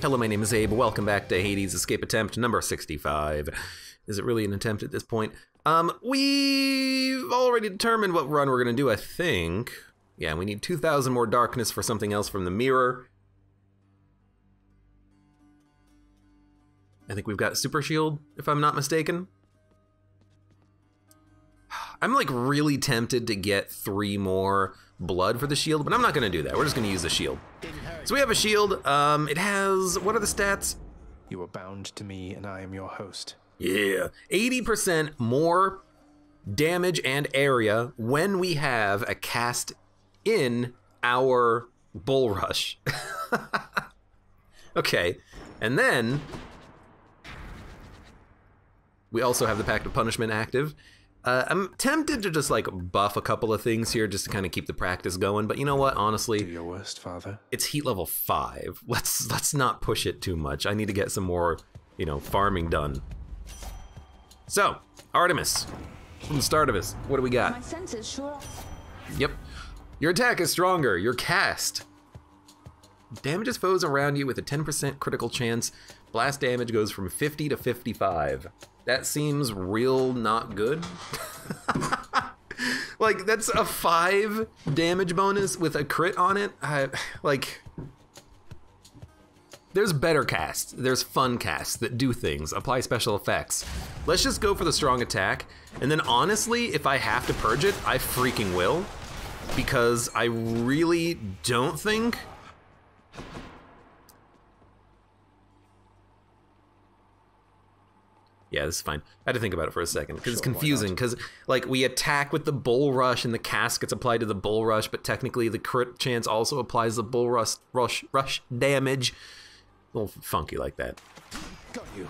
Hello, my name is Abe. Welcome back to Hades Escape Attempt number 65. Is it really an attempt at this point? We've already determined what run we're gonna do, I think. Yeah, we need 2,000 more darkness for something else from the mirror. I think we've got Super Shield, if I'm not mistaken. I'm like really tempted to get 3 more blood for the shield, but I'm not gonna do that. We're just gonna use the shield. So we have a shield. It has, what are the stats? You are bound to me and I am your host. Yeah, 80% more damage and area when we have a cast in our bull rush. Okay, and then we also have the Pact of Punishment active. I'm tempted to just like buff a couple of things here just to kind of keep the practice going, but you know what, honestly, Do your worst, father. It's heat level 5. Let's not push it too much. I need to get some more, you know, farming done. So, Artemis, from the start of this, what do we got? My senses sure. Yep. Your attack is stronger. Your cast damages foes around you with a 10% critical chance. Blast damage goes from 50 to 55. That seems real not good. Like, that's a 5 damage bonus with a crit on it. Like, there's better casts. There's fun casts that do things, apply special effects. Let's just go for the strong attack. And then honestly, if I have to purge it, I freaking will. Because I really don't think... Yeah, this is fine. I had to think about it for a second because it's confusing because like we attack with the bull rush and the cast gets applied to the bull rush, but technically the crit chance also applies the bull rush damage. A little funky like that. Got you.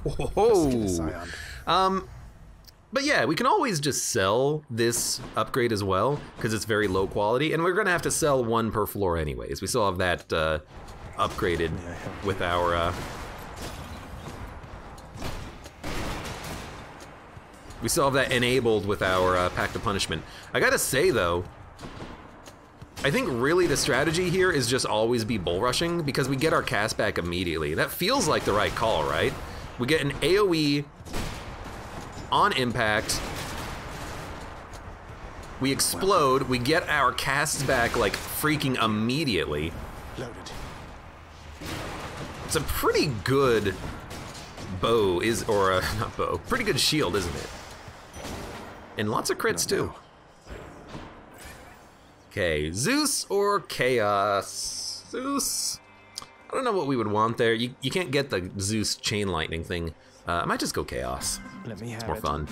Whoa. But yeah, we can always just sell this upgrade as well because it's very low quality, and we're gonna have to sell 1 per floor anyways. We still have that upgraded with our. We still have that enabled with our Pact of Punishment. I gotta say though, I think really the strategy here is just always be bull rushing because we get our cast back immediately. That feels like the right call, right? We get an AoE on impact. We explode, we get our casts back like freaking immediately. Loaded. It's a pretty good bow, not bow, pretty good shield, isn't it? And lots of crits too. Okay, Zeus or Chaos? Zeus. I don't know what we would want there. You can't get the Zeus chain lightning thing. I might just go Chaos. Let me have It's more it. fun.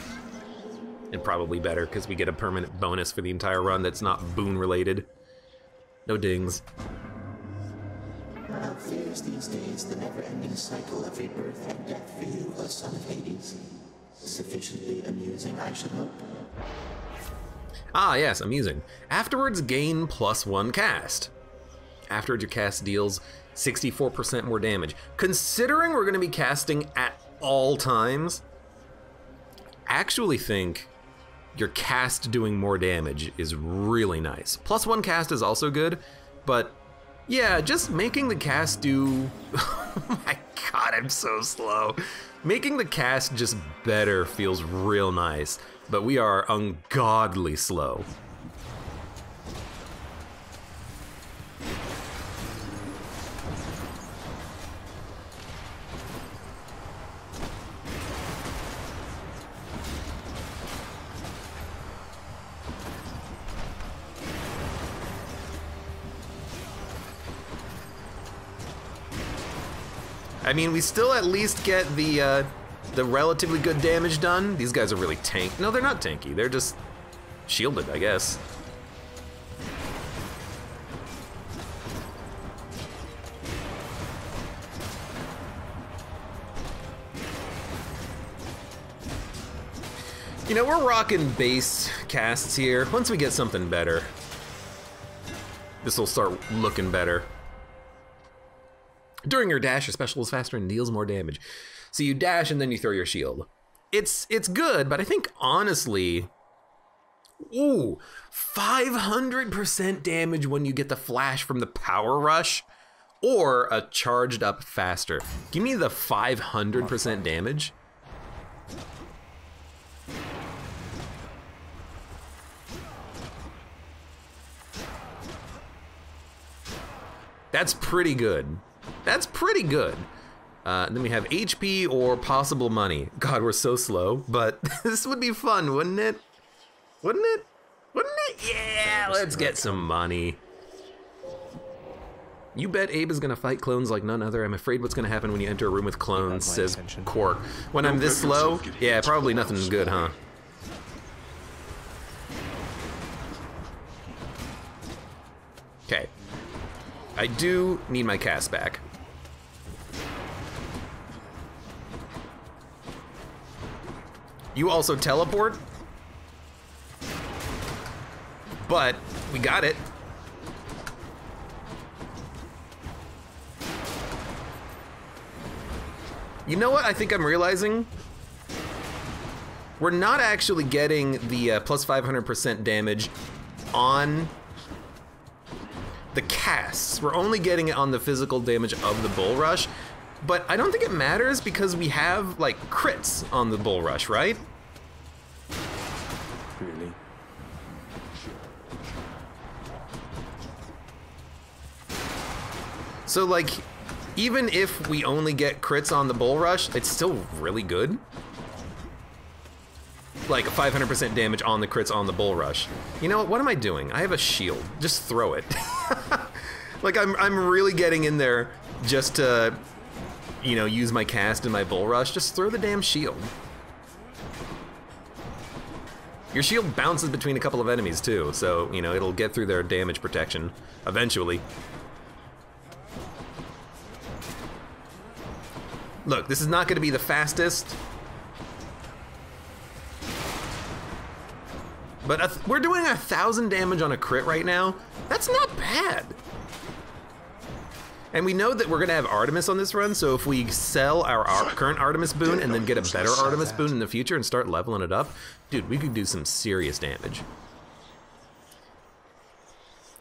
And probably better because we get a permanent bonus for the entire run that's not boon related. No dings. How fears these days the never-ending cycle of rebirth and death for you, O son of Hades? Sufficiently amusing, I should hope. Ah, yes, amusing. Afterwards, gain +1 cast. Afterwards, your cast deals 64% more damage. Considering we're going to be casting at all times, I actually think your cast doing more damage is really nice. +1 cast is also good, but yeah, just making the cast do... Oh my god, I'm so slow. Making the cast just better feels real nice, but we are ungodly slow. I mean, we still at least get the relatively good damage done. These guys are really tanky. No, they're not tanky. They're just shielded, I guess. You know, we're rocking base casts here. Once we get something better, this will start looking better. During your dash, your special is faster and deals more damage. So you dash and then you throw your shield. It's good, but I think honestly, ooh, 500% damage when you get the flash from the power rush. or a charged up faster. Give me the 500% damage. That's pretty good. That's pretty good. Then we have HP or possible money. God, we're so slow, but this would be fun, wouldn't it? Wouldn't it? Wouldn't it? Yeah, let's get some money. You bet Abe is gonna fight clones like none other. I'm afraid what's gonna happen when you enter a room with clones, says Quark. When I'm this slow? Yeah, probably nothing good, huh? Okay. I do need my cast back. You also teleport, but we got it. You know what I think I'm realizing? We're not actually getting the plus 500% damage on the casts. We're only getting it on the physical damage of the bull rush. But I don't think it matters because we have, like, crits on the bull rush, right? Really? So, like, even if we only get crits on the bull rush, it's still really good. Like, 500% damage on the crits on the bull rush. You know, what am I doing? I have a shield. Just throw it. Like, I'm really getting in there just to, you know, use my cast and my bull rush. Just throw the damn shield. Your shield bounces between a couple of enemies too, so, you know, it'll get through their damage protection eventually. Look, this is not going to be the fastest, but we're doing 1,000 damage on a crit right now. That's not bad. And we know that we're gonna have Artemis on this run, so if we sell our current Artemis boon and then get a better Artemis boon in the future and start leveling it up, dude, we could do some serious damage.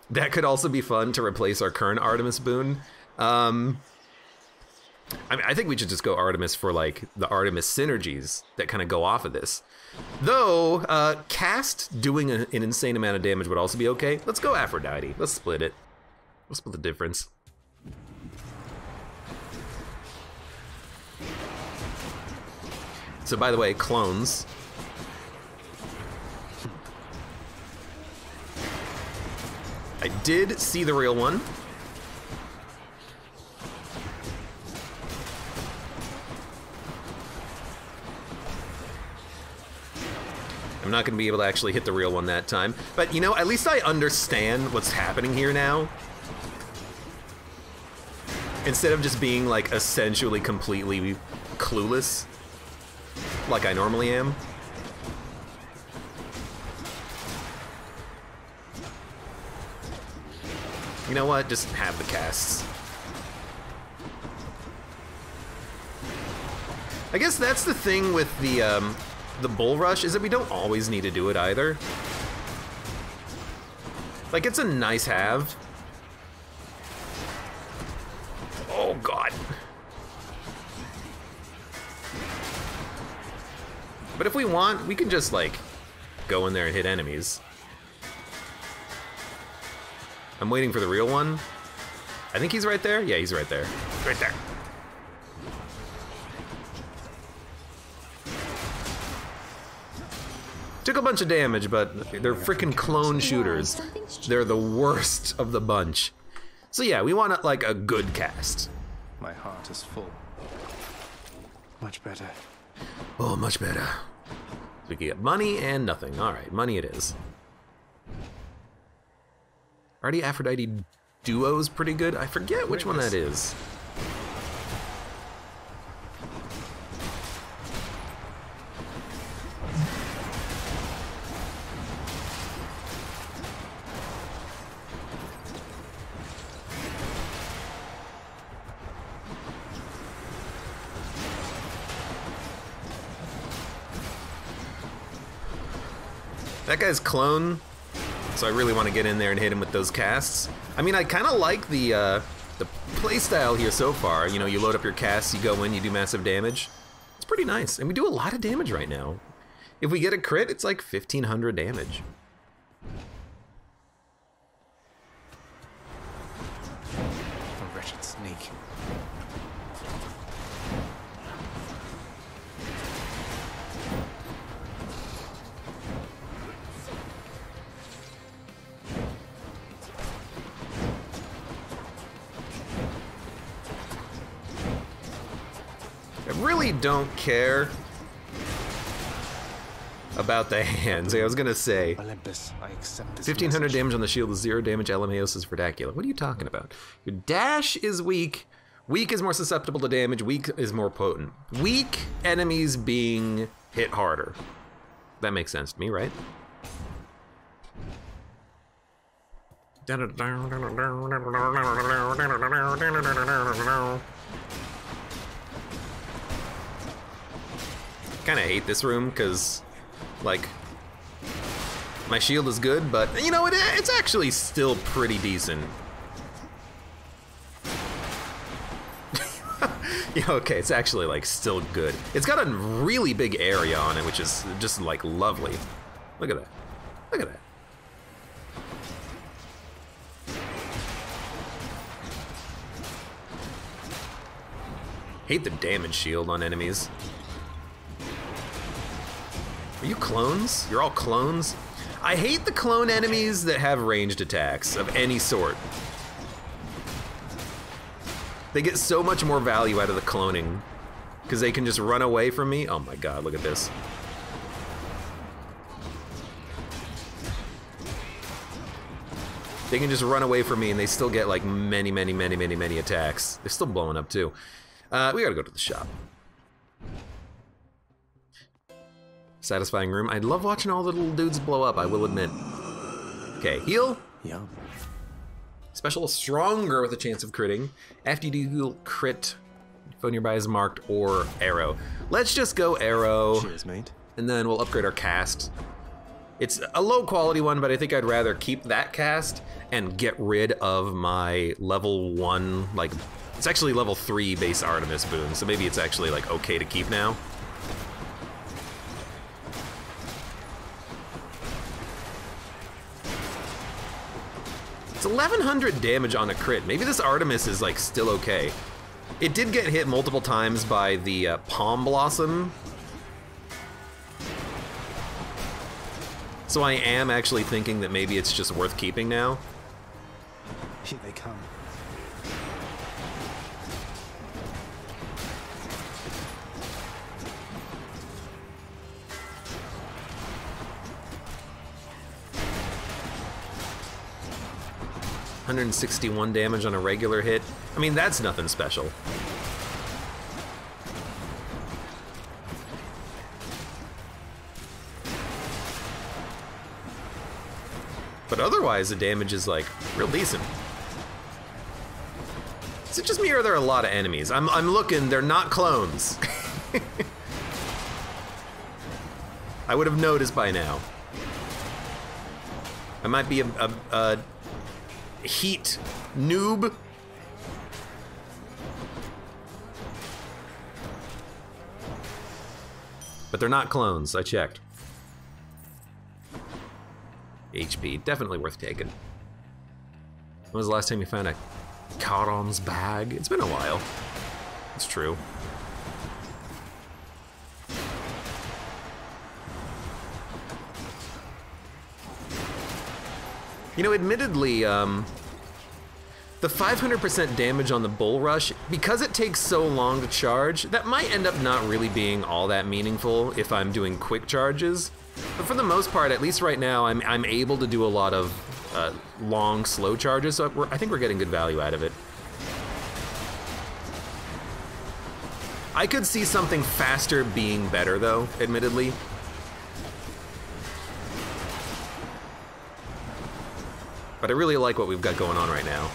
That could also be fun to replace our current Artemis boon. I mean, I think we should just go Artemis for, like, the Artemis synergies that kind of go off of this. Though, cast doing an insane amount of damage would also be okay. Let's go Aphrodite. Let's split it. We'll split the difference. So, by the way, clones. I did see the real one. I'm not going to be able to actually hit the real one that time. But, you know, at least I understand what's happening here now. Instead of just being, like, essentially completely clueless, like I normally am. You know what? Just have the casts. I guess that's the thing with the bull rush, is that we don't always need to do it either. Like, it's a nice have. Oh god. But if we want, we can just, like, go in there and hit enemies. I'm waiting for the real one. I think he's right there. Yeah, he's right there. Right there. Took a bunch of damage, but they're freaking clone shooters. They're the worst of the bunch. So yeah, we want, like, a good cast. My heart is full. Much better. Oh, much better. We can get money and nothing. All right, money it is. Already Aphrodite duo's pretty good. I forget which one that is. That guy's clone, so I really want to get in there and hit him with those casts. I mean, I kind of like the playstyle here so far. You know, you load up your casts, you go in, you do massive damage. It's pretty nice, and we do a lot of damage right now. If we get a crit, it's like 1,500 damage. A wretched sneak. I really don't care about the hands. I was gonna say Olympus, I accept this 1,500 message. damage on the shield with 0 damage. LMAOS is vernacular. What are you talking about? Your dash is weak. Weak is more susceptible to damage. Weak is more potent. Weak enemies being hit harder. That makes sense to me, right? Kind of hate this room because, like, my shield is good, but you know it's actually still pretty decent. Yeah, okay, it's actually like still good. It's got a really big area on it, which is just like lovely. Look at that. Look at that. Hate the damage shield on enemies. Are you clones? You're all clones? I hate the clone enemies that have ranged attacks of any sort. They get so much more value out of the cloning because they can just run away from me. Oh my god, look at this. They can just run away from me and they still get like many attacks. They're still blowing up too. We gotta go to the shop. Satisfying room. I love watching all the little dudes blow up, I will admit. Okay, heal. Yeah. Special stronger with a chance of critting. After you do crit, phone nearby is marked or arrow. Let's just go arrow. Cheers, mate. And then we'll upgrade our cast. It's a low quality one, but I think I'd rather keep that cast and get rid of my level 1, like, it's actually level 3 base Artemis boon, so maybe it's actually like okay to keep now. It's 1,100 damage on a crit. Maybe this Artemis is like still okay. It did get hit multiple times by the Palm Blossom. So I am actually thinking that maybe it's just worth keeping now. Here they come. $161 damage on a regular hit. I mean, that's nothing special. But otherwise, the damage is like real decent. Is it just me or are there a lot of enemies? I'm looking, they're not clones. I would have noticed by now. I might be a heat noob. But they're not clones, I checked. HP, definitely worth taking. When was the last time you found a Charon's bag? It's been a while. It's true. You know, admittedly, the 500% damage on the Bull Rush, because it takes so long to charge, that might end up not really being all that meaningful if I'm doing quick charges. But for the most part, at least right now, I'm able to do a lot of long, slow charges, so I think we're getting good value out of it. I could see something faster being better, though, admittedly. But I really like what we've got going on right now.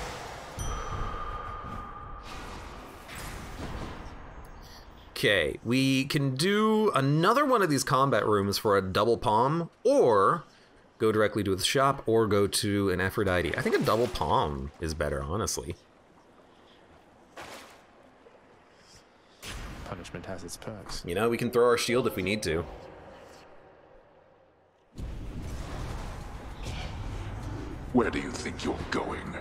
Okay, we can do another one of these combat rooms for a double palm, or go directly to the shop, or go to an Aphrodite. I think a double palm is better, honestly. Punishment has its perks. You know, we can throw our shield if we need to. Where do you think you're going?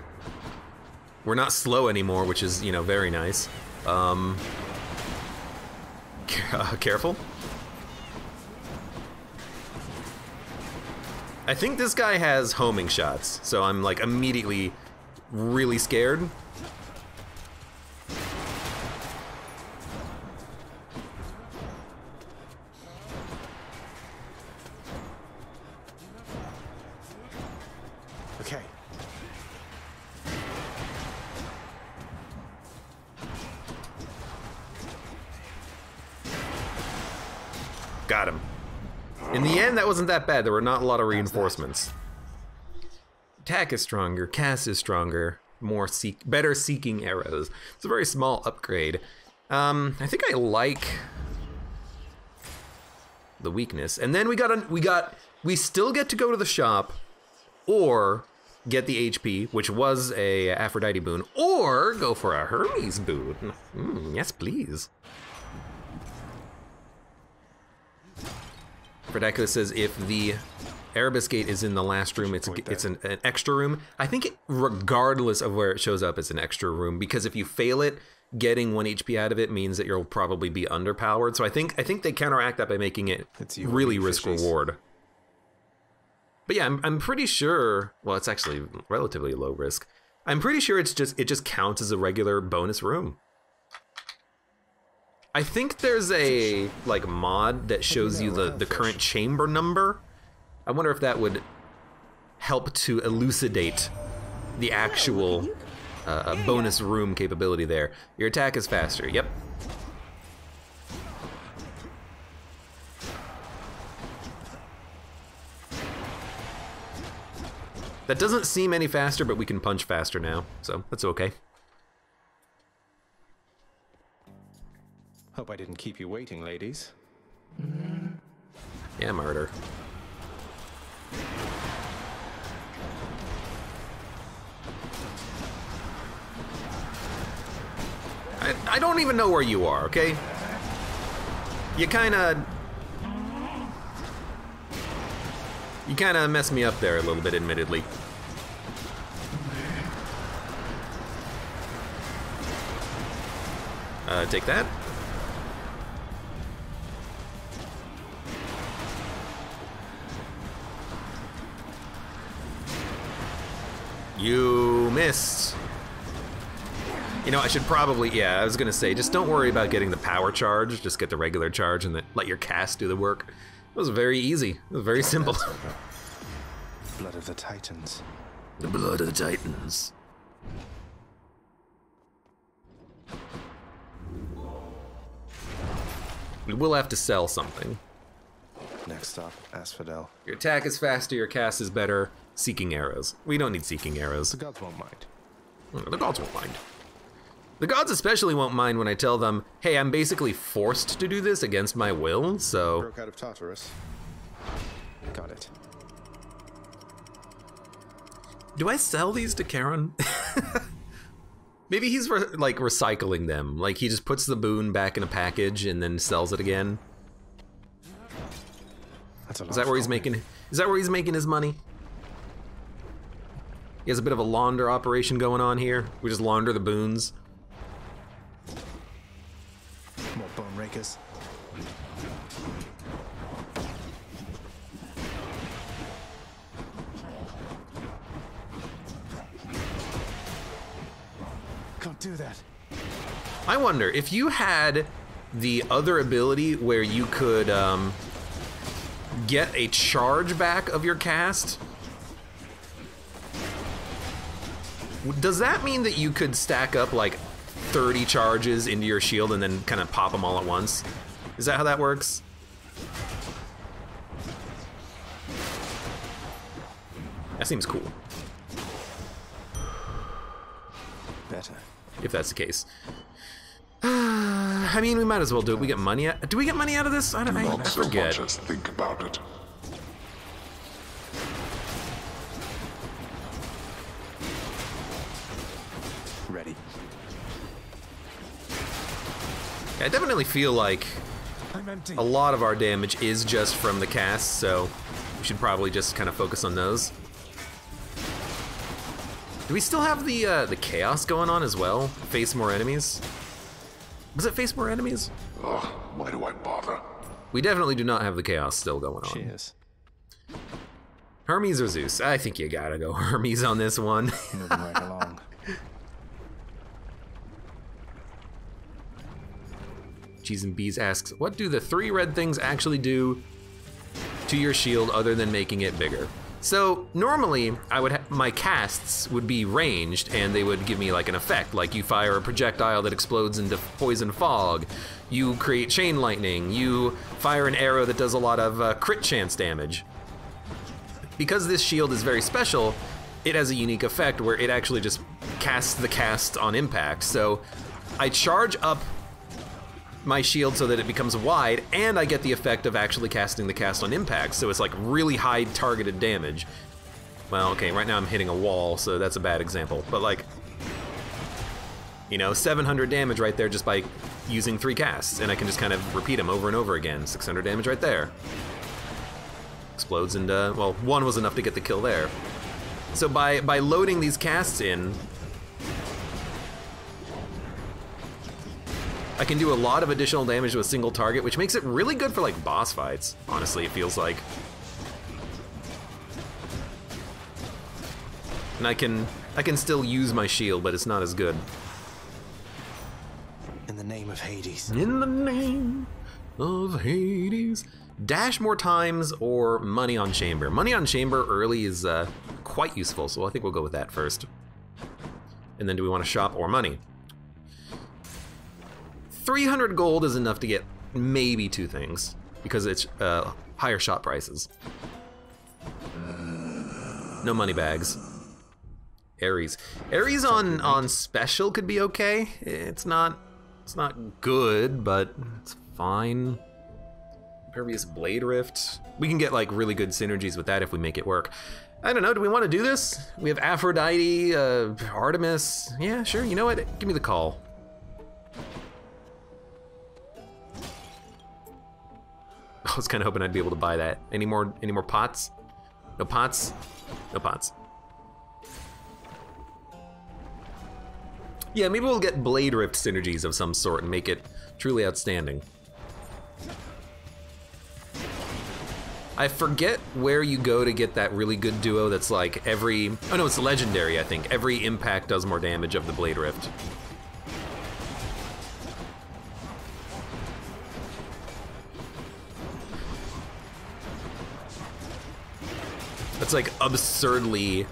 We're not slow anymore, which is, you know, very nice. Careful. I think this guy has homing shots, so I'm like immediately really scared. Okay. Got him. In the end, that wasn't that bad. There were not a lot of reinforcements. Attack is stronger, cast is stronger, better seeking arrows. It's a very small upgrade. I think I like the weakness. And then we still get to go to the shop or get the HP, which was a Aphrodite boon, or go for a Hermes boon. Yes, please. Fredakula says if the Erebus Gate is in the last room, it's an extra room. I think regardless of where it shows up, it's an extra room, because if you fail it, getting 1 HP out of it means that you'll probably be underpowered. So I think they counteract that by making it really risk reward. But yeah, I'm pretty sure. Well, it's actually relatively low risk. I'm pretty sure it just counts as a regular bonus room. I think there's a like mod that shows you the current chamber number. I wonder if that would help to elucidate the actual bonus room capability there. Your attack is faster. Yep. That doesn't seem any faster, but we can punch faster now, so that's okay. Hope I didn't keep you waiting, ladies. Yeah, murder. I don't even know where you are, okay? You kinda messed me up there a little bit, admittedly. Take that. You missed. You know, I should probably, yeah, I was gonna say, just don't worry about getting the power charge, just get the regular charge and then let your cast do the work. It was very easy, it was very simple. Blood of the Titans. The blood of the Titans. We will have to sell something. Next stop, Asphodel. Your attack is faster, your cast is better. Seeking arrows. We don't need seeking arrows. The gods won't mind. The gods won't mind. The gods especially won't mind when I tell them, hey, I'm basically forced to do this against my will, so... Broke out of Tartarus. Got it. Do I sell these to Charon? Maybe he's like recycling them. Like he just puts the boon back in a package and then sells it again. That's a lot. Is that where he's making? Is that where he's making his money? He has a bit of a launder operation going on here. We just launder the boons. More bone rakers. Can't do that. I wonder if you had the other ability where you could get a charge back of your cast. Does that mean that you could stack up like 30 charges into your shield and then kind of pop them all at once? Is that how that works? That seems cool. Better. If that's the case. I mean, we might as well do it. We get money out. Do we get money out of this? I forget. Just think about it. Ready. I definitely feel like a lot of our damage is just from the casts, so we should probably just kind of focus on those. Do we still have the chaos going on as well? Face more enemies? Was it face more enemies? Ugh, why do I bother? We definitely do not have the chaos still going on. Cheers. Hermes or Zeus? I think you gotta go Hermes on this one. Moving right along. Cheese and Bees asks, what do the 3 red things actually do to your shield other than making it bigger? So normally I would my casts would be ranged and they would give me like an effect, like you fire a projectile that explodes into poison fog, you create chain lightning, you fire an arrow that does a lot of crit chance damage. Because this shield is very special, it has a unique effect where it actually just casts the cast on impact. So I charge up my shield so that it becomes wide, and I get the effect of actually casting the cast on impact, so it's like really high targeted damage. Well, okay, right now I'm hitting a wall, so that's a bad example, but like, you know, 700 damage right there just by using 3 casts, and I can just kind of repeat them over and over again. 600 damage right there. Explodes into, well, 1 was enough to get the kill there. So by loading these casts in, I can do a lot of additional damage to a single target, which makes it really good for like boss fights, honestly, it feels like. And I can still use my shield, but it's not as good. In the name of Hades. In the name of Hades. Dash more times or money on chamber. Money on chamber early is quite useful, so I think we'll go with that first. And then do we want to shop or money? 300 gold is enough to get maybe 2 things, because it's higher shop prices. No money bags. Ares. Ares on special could be okay. It's not good, but it's fine. Impervious Blade Rift. We can get like really good synergies with that if we make it work. I don't know, do we want to do this? We have Aphrodite, Artemis. Yeah, sure, you know what? Give me the call. I was kind of hoping I'd be able to buy that. Any more pots? No pots? No pots. Yeah, maybe we'll get Blade Rift synergies of some sort and make it truly outstanding. I forget where you go to get that really good duo that's like every... Oh no, it's legendary, I think. Every impact does more damage of the Blade Rift. That's like absurdly,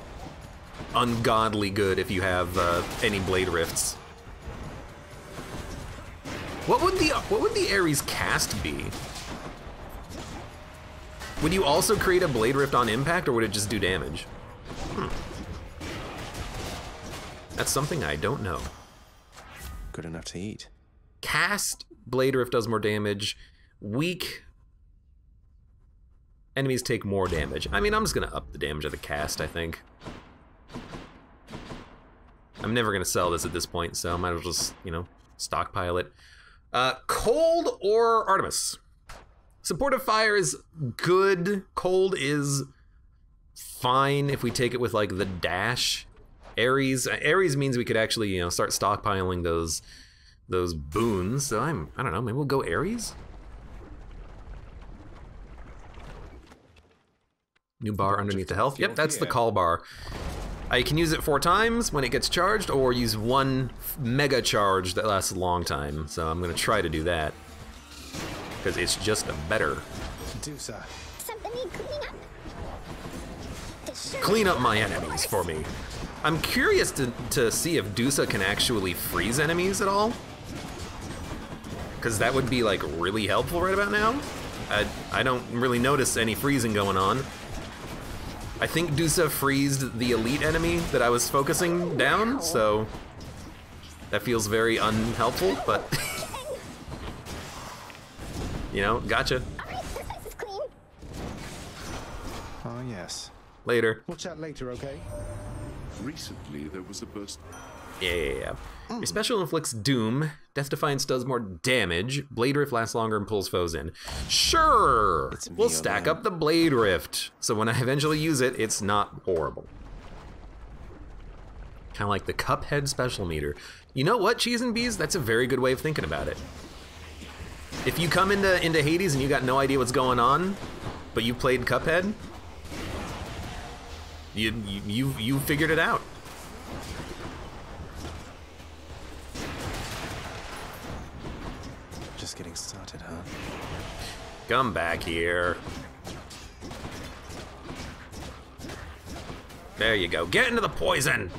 ungodly good if you have any Blade Rifts. What would the Ares cast be? Would you also create a Blade Rift on impact, or would it just do damage? That's something I don't know. Good enough to eat. Cast, Blade Rift does more damage. Weak, enemies take more damage. I mean, I'm just gonna up the damage of the cast, I think. I'm never gonna sell this at this point, so I might as well just, you know, stockpile it. Cold or Artemis? Supportive fire is good. Cold is fine if we take it with like the dash. Ares means we could actually, you know, start stockpiling those boons. So I don't know, maybe we'll go Ares? New bar underneath the health. Yep, that's the call bar. I can use it 4 times when it gets charged, or use 1 mega charge that lasts a long time. So I'm gonna try to do that, because it's just better. Clean up my enemies for me. I'm curious to see if Dusa can actually freeze enemies at all, because that would be like really helpful right about now. I don't really notice any freezing going on. I think Dusa freezed the elite enemy that I was focusing down, so that feels very unhelpful, but you know, gotcha. Oh, yes. Later. We'll chat later, okay? Recently, there was a burst. Yeah. Your special inflicts doom. Death Defiance does more damage. Blade Rift lasts longer and pulls foes in. Sure! We'll stack up the Blade Rift. So when I eventually use it, it's not horrible. Kind of like the Cuphead special meter. You know what, Cheese and Bees? That's a very good way of thinking about it. If you come into Hades and you got no idea what's going on, but you played Cuphead, you figured it out. Just getting started, huh? Come back here. There you go. Get into the poison.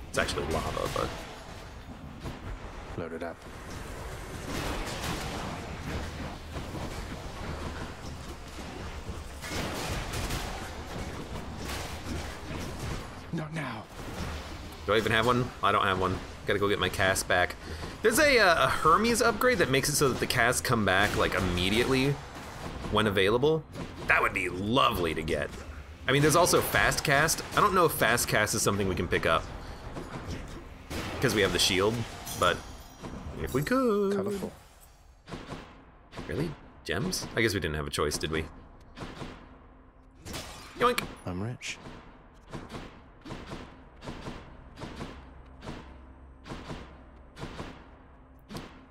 It's actually lava, but Load it up. Not now. do I even have one? I don't have one. Gotta go get my cast back. There's a Hermes upgrade that makes it so that the casts come back like immediately when available. That would be lovely to get. I mean, there's also fast cast. I don't know if fast cast is something we can pick up because we have the shield, but if we could. Colorful. Really? Gems? I guess we didn't have a choice, did we? Yoink. I'm rich.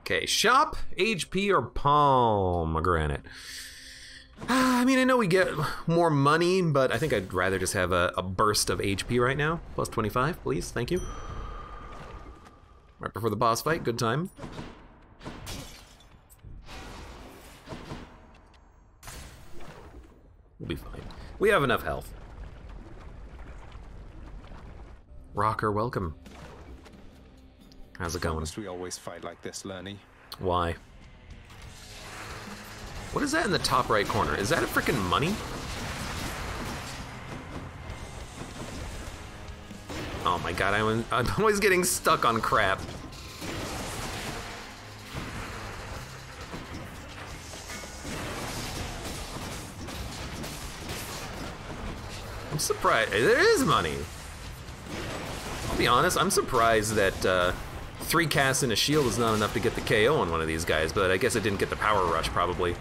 Okay, shop, HP, or pomegranate. I mean, I know we get more money, but I think I'd rather just have a burst of HP right now. Plus 25, please, thank you. Right before the boss fight, good time. We'll be fine. We have enough health. Rocker, welcome. How's it going? Must we always fight like this, Lerny? Why? What is that in the top right corner? Is that a freaking money? Oh my god, I'm always getting stuck on crap. I'm surprised. There is money. I'll be honest, I'm surprised that 3 casts and a shield is not enough to get the KO on one of these guys, but I guess it didn't get the power rush, probably.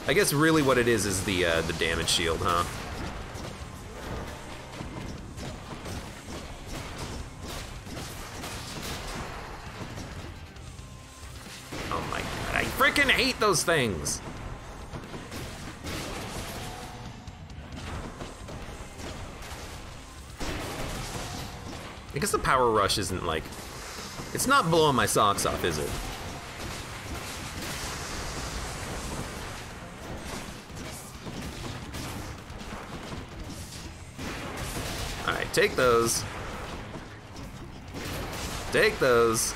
I guess really what it is the damage shield, huh? Oh my god, I freaking hate those things! I guess the power rush isn't like... It's not blowing my socks off, is it? Alright, take those. Take those.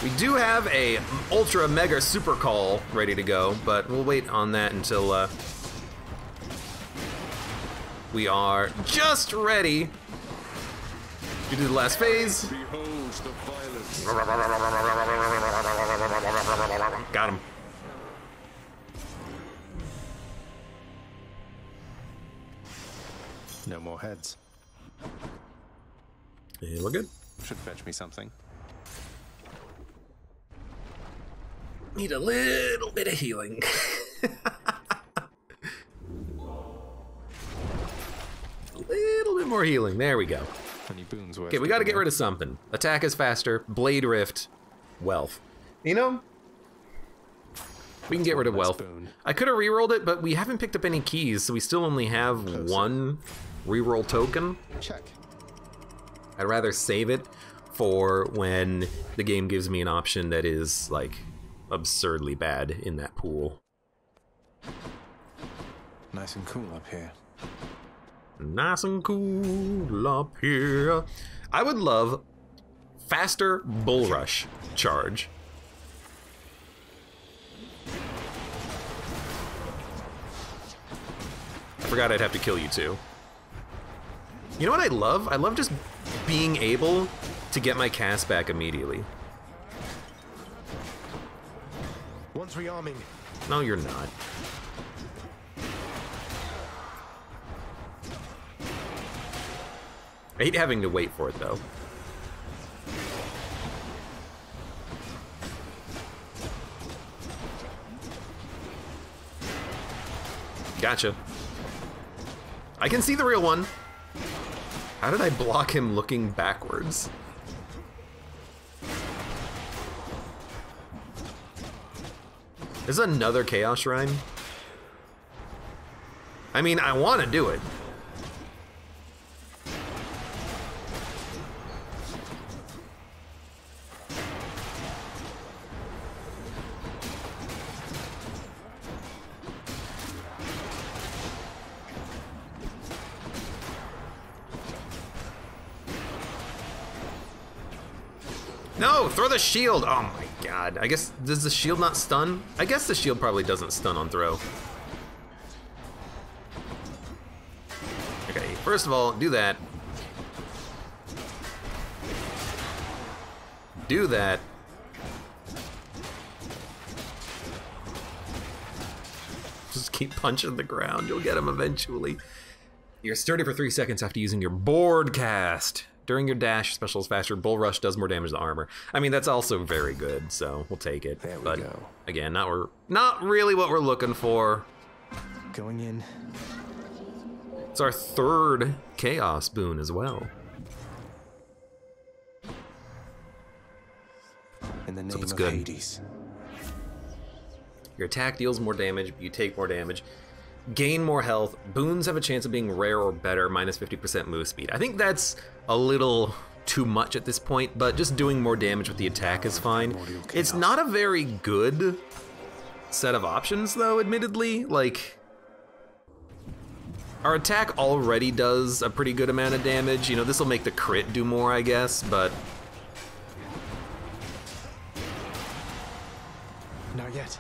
We do have a ultra mega super call ready to go, but we'll wait on that until we are just ready to do the last phase. Got him. No more heads. Yeah, we're good. Should fetch me something. Need a little bit of healing. A little bit more healing. There we go. Any boons worth Okay, we got to get rid of something. Attack is faster. Blade Rift. Wealth. You know, we can get rid of wealth. boon. I could have rerolled it, but we haven't picked up any keys, so we still only have one reroll token. Check. I'd rather save it for when the game gives me an option that is, like, absurdly bad in that pool. Nice and cool up here. Nice and cool up here. I would love faster bull rush charge. I forgot I'd have to kill you too. You know what I love? I love just being able to get my cast back immediately. One's rearming. No, you're not. I hate having to wait for it, though. Gotcha. I can see the real one. How did I block him looking backwards? Is another Chaos Shrine? I mean, I want to do it. No, throw the shield. Oh my god. I guess, does the shield not stun? I guess the shield probably doesn't stun on throw. Okay, first of all, do that. Do that. Just keep punching the ground. You'll get him eventually. You're sturdy for 3 seconds after using your board cast. During your dash, special is faster. Bull Rush does more damage to armor. I mean, that's also very good, so we'll take it. There we but go. Again, not really what we're looking for. Going in. It's our third Chaos boon as well. In the name So it's of good. Hades. Your attack deals more damage, you take more damage. Gain more health. Boons have a chance of being rare or better, minus 50% move speed. I think that's a little too much at this point, but just doing more damage with the attack is fine. It's not a very good set of options, though, admittedly. Like, our attack already does a pretty good amount of damage. You know, this will make the crit do more, I guess, but... Not yet.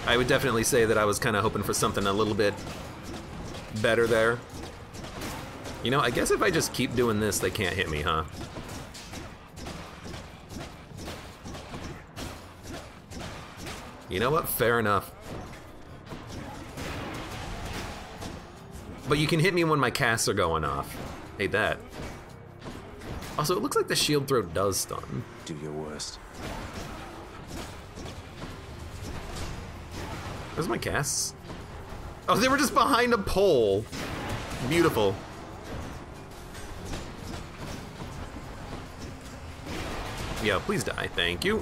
I would definitely say that I was kind of hoping for something a little bit better there. You know, I guess if I just keep doing this, they can't hit me, huh? You know what? Fair enough. But you can hit me when my casts are going off. Hate that. Also, it looks like the shield throw does stun. Do your worst. Where's my casts? Oh, they were just behind a pole. Beautiful. Yeah, please die. Thank you.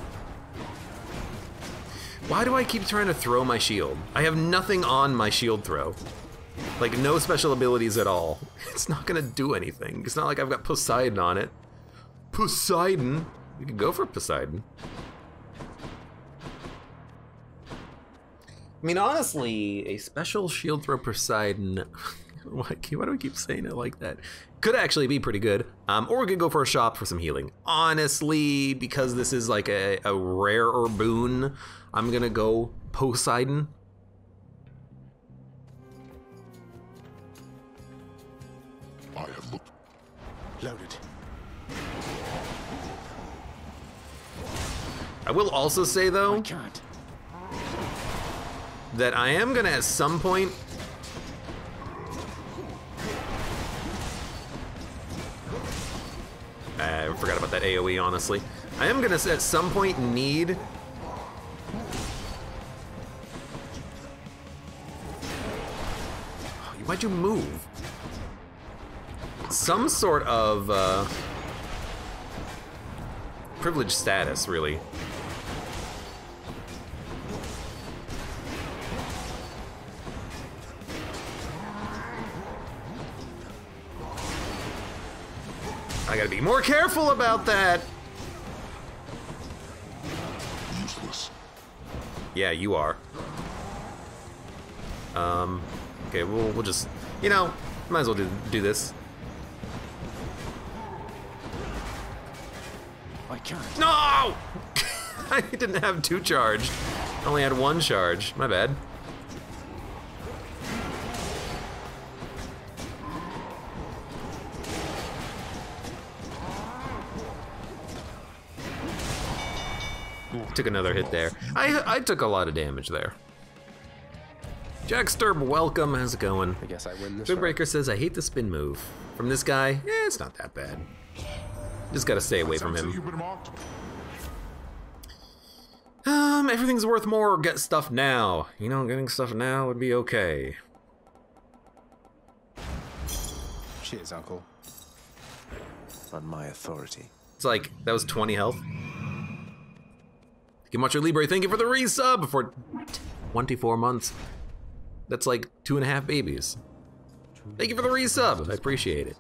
Why do I keep trying to throw my shield? I have nothing on my shield throw. Like, no special abilities at all. It's not gonna do anything. It's not like I've got Poseidon on it. Poseidon? You could go for Poseidon. I mean, honestly, a special shield throw Poseidon, why do I keep saying it like that? Could actually be pretty good. Or we could go for a shop for some healing. Honestly, because this is like a rarer boon, I'm gonna go Poseidon. I have looked. Loaded. I will also say, though, I can't. that I am gonna at some point I forgot about that AoE, honestly. I am gonna at some point need why'd you move? Some sort of privileged status, really. I gotta be more careful about that. Useless. Yeah, you are. Okay, we'll just, you know, might as well do this. I can't. No! I didn't have 2 charged. I only had 1 charge. My bad. took another hit there. I took a lot of damage there. Jack Sturb, welcome. How's it going? I guess I win this. Breaker says, I hate the spin move. From this guy, it's not that bad. Just gotta stay away from him. You've been marked. Everything's worth more. Get stuff now. You know, getting stuff now would be okay. Cheers, Uncle. On my authority. It's like, that was 20 health. Macho Libre, thank you for the resub for 24 months. That's like 2.5 babies. Thank you for the resub. I appreciate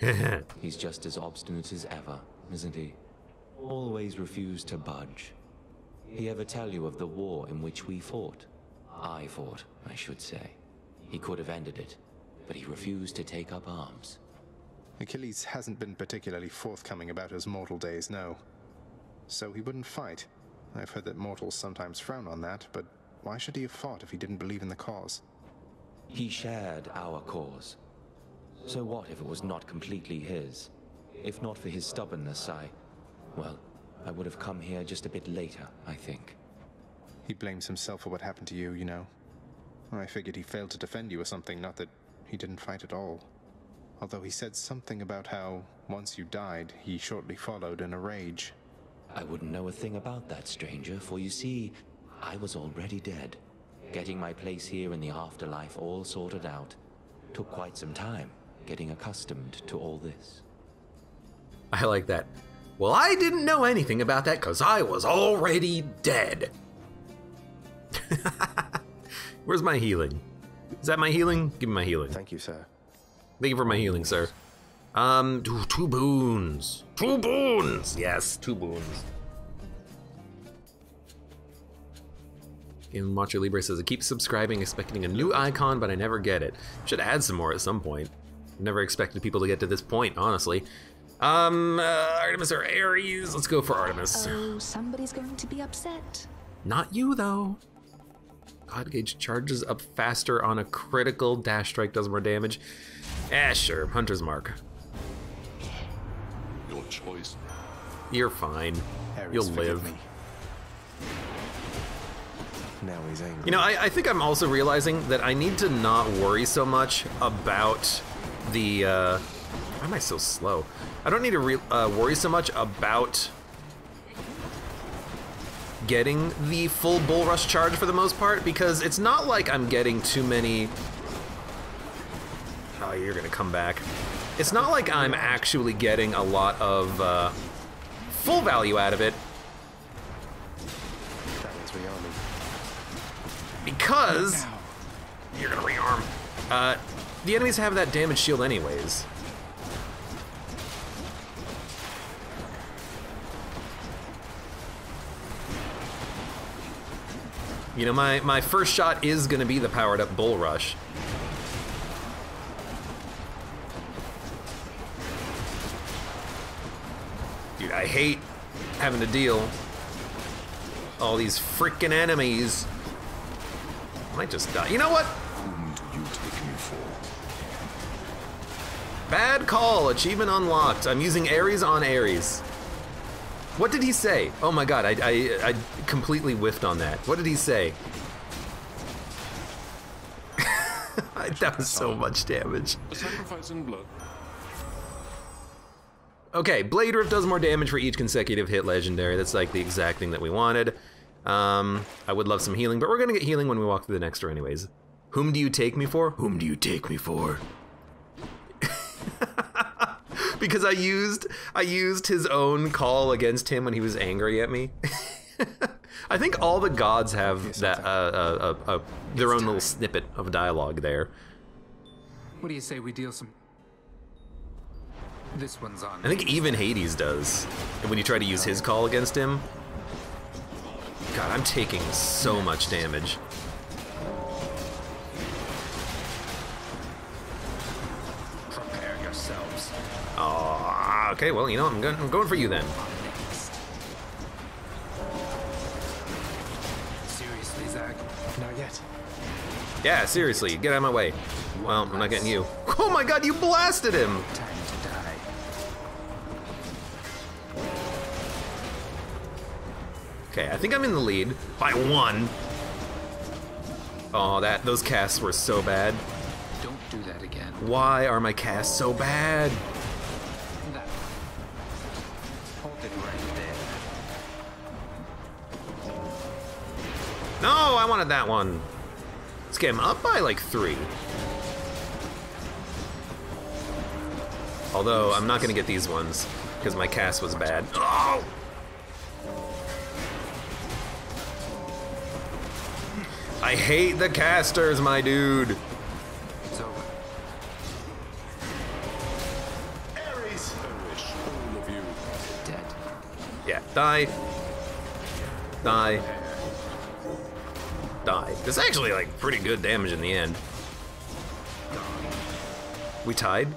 it. He's just as obstinate as ever, isn't he? Always refused to budge. He ever tell you of the war in which we fought? I fought, I should say. He could have ended it, but he refused to take up arms. Achilles hasn't been particularly forthcoming about his mortal days, no. So he wouldn't fight. I've heard that mortals sometimes frown on that, but why should he have fought if he didn't believe in the cause? He shared our cause. So what if it was not completely his? If not for his stubbornness, well, I would have come here just a bit later, I think. He blames himself for what happened to you, you know. I figured he failed to defend you or something, not that he didn't fight at all. Although he said something about how, once you died, he shortly followed in a rage. I wouldn't know a thing about that, stranger, for you see, I was already dead. Getting my place here in the afterlife all sorted out took quite some time, getting accustomed to all this. I like that. Well, I didn't know anything about that because I was already dead. Where's my healing? Is that my healing? Give me my healing. Thank you, sir. Thank you for my healing, sir. 2 boons. 2 boons. Yes, 2 boons. And Macho Libre says, I keep subscribing, expecting a new icon, but I never get it. Should add some more at some point. Never expected people to get to this point, honestly. Artemis or Ares? Let's go for Artemis. Oh, somebody's going to be upset. Not you, though. God Gauge charges up faster on a critical. Dash Strike does more damage. Sure. Hunter's Mark. Your choice. You're fine. Ares, You'll forgive live. me. Now he's angry. You know, I think I'm also realizing that I need to not worry so much about the, why am I so slow? I don't need to worry so much about getting the full Bull Rush charge for the most part, because it's not like I'm getting too many... Oh, you're gonna come back. It's not like I'm actually getting a lot of full value out of it, That was rearming. because you're gonna rearm. The enemies have that damage shield anyways. You know, my first shot is gonna be the powered up Bull Rush. Dude, I hate having to deal all these freaking enemies. I might just die. You know what? Whom do you take me for? Bad call. Achievement unlocked. I'm using Ares on Ares. What did he say? Oh my god, I completely whiffed on that. What did he say? That was so much damage. A sacrifice in blood. Okay, Blade Rift does more damage for each consecutive hit legendary. That's like the exact thing that we wanted. I would love some healing, but we're gonna get healing when we walk through the next door anyways. Whom do you take me for? Whom do you take me for? Because I used his own call against him when he was angry at me. I think all the gods have that their own little snippet of dialogue there. What do you say we deal some... This one's on. I think even Hades does. And when you try to use his call against him, God, I'm taking so much damage. Prepare yourselves. Oh, okay, well, you know, I'm going for you then. Seriously, Zag? Not yet. Yeah, seriously, get out of my way. Well, I'm not getting you. Oh my god, you blasted him! Time to die. Okay, I think I'm in the lead by 1. Oh, those casts were so bad. Don't do that again. Why are my casts so bad? That. Hold it right there. No, I wanted that one. Let's get him up by like 3. Although, I'm not gonna get these ones, because my cast was bad. Oh! I hate the casters, my dude. It's over. Ares! Perish, all of you. Dead. Yeah, die. Die. Die. It's actually like pretty good damage in the end. We tied?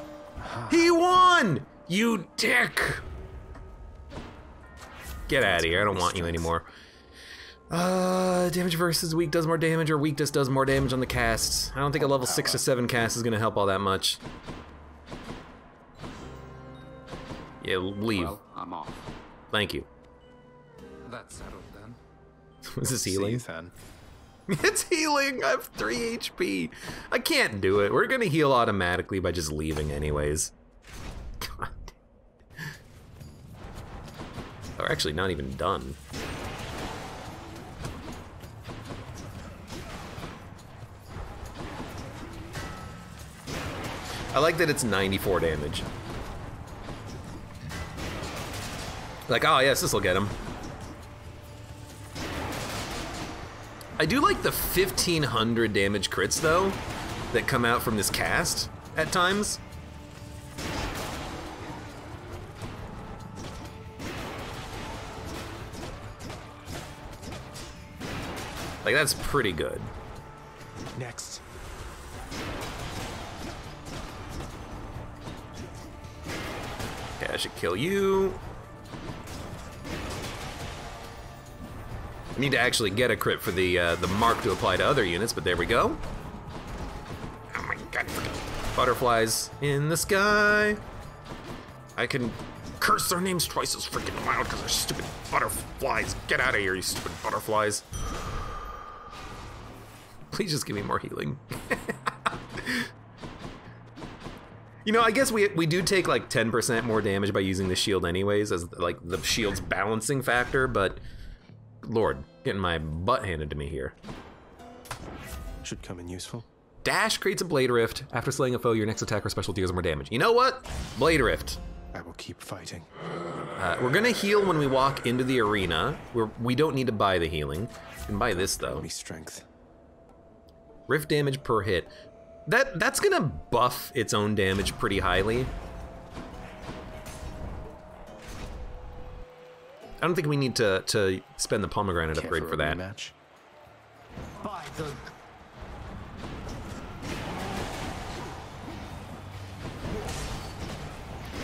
He won! You dick! Get out of here, I don't want you anymore. Damage versus weak does more damage, or weak just does more damage on the casts. I don't think a level 6 to 7 cast is gonna help all that much. Yeah, leave. Well, I'm off. Thank you. That's settled then. Was this See healing? you then. It's healing! I have 3 HP! I can't do it. We're gonna heal automatically by just leaving anyways. God. We're actually not even done. I like that it's 94 damage. Like, oh yes, this'll get him. I do like the 1500 damage crits though, that come out from this cast at times. Like, that's pretty good. Next. Okay, I should kill you. I need to actually get a crit for the mark to apply to other units, but there we go. Oh my god. Butterflies in the sky. I can curse their names twice as freaking loud because they're stupid butterflies. Get out of here, you stupid butterflies. Please just give me more healing. You know, I guess we do take like 10% more damage by using the shield anyways, as like the shield's balancing factor, but Lord, getting my butt handed to me here. Should come in useful. Dash creates a Blade Rift. After slaying a foe, your next attack or special deals more damage. You know what? Blade Rift. I will keep fighting. We're gonna heal when we walk into the arena. We don't need to buy the healing. We can buy this though. Me strength. Rift damage per hit. That's gonna buff its own damage pretty highly. I don't think we need to spend the pomegranate Care upgrade for that. Rematch? By the...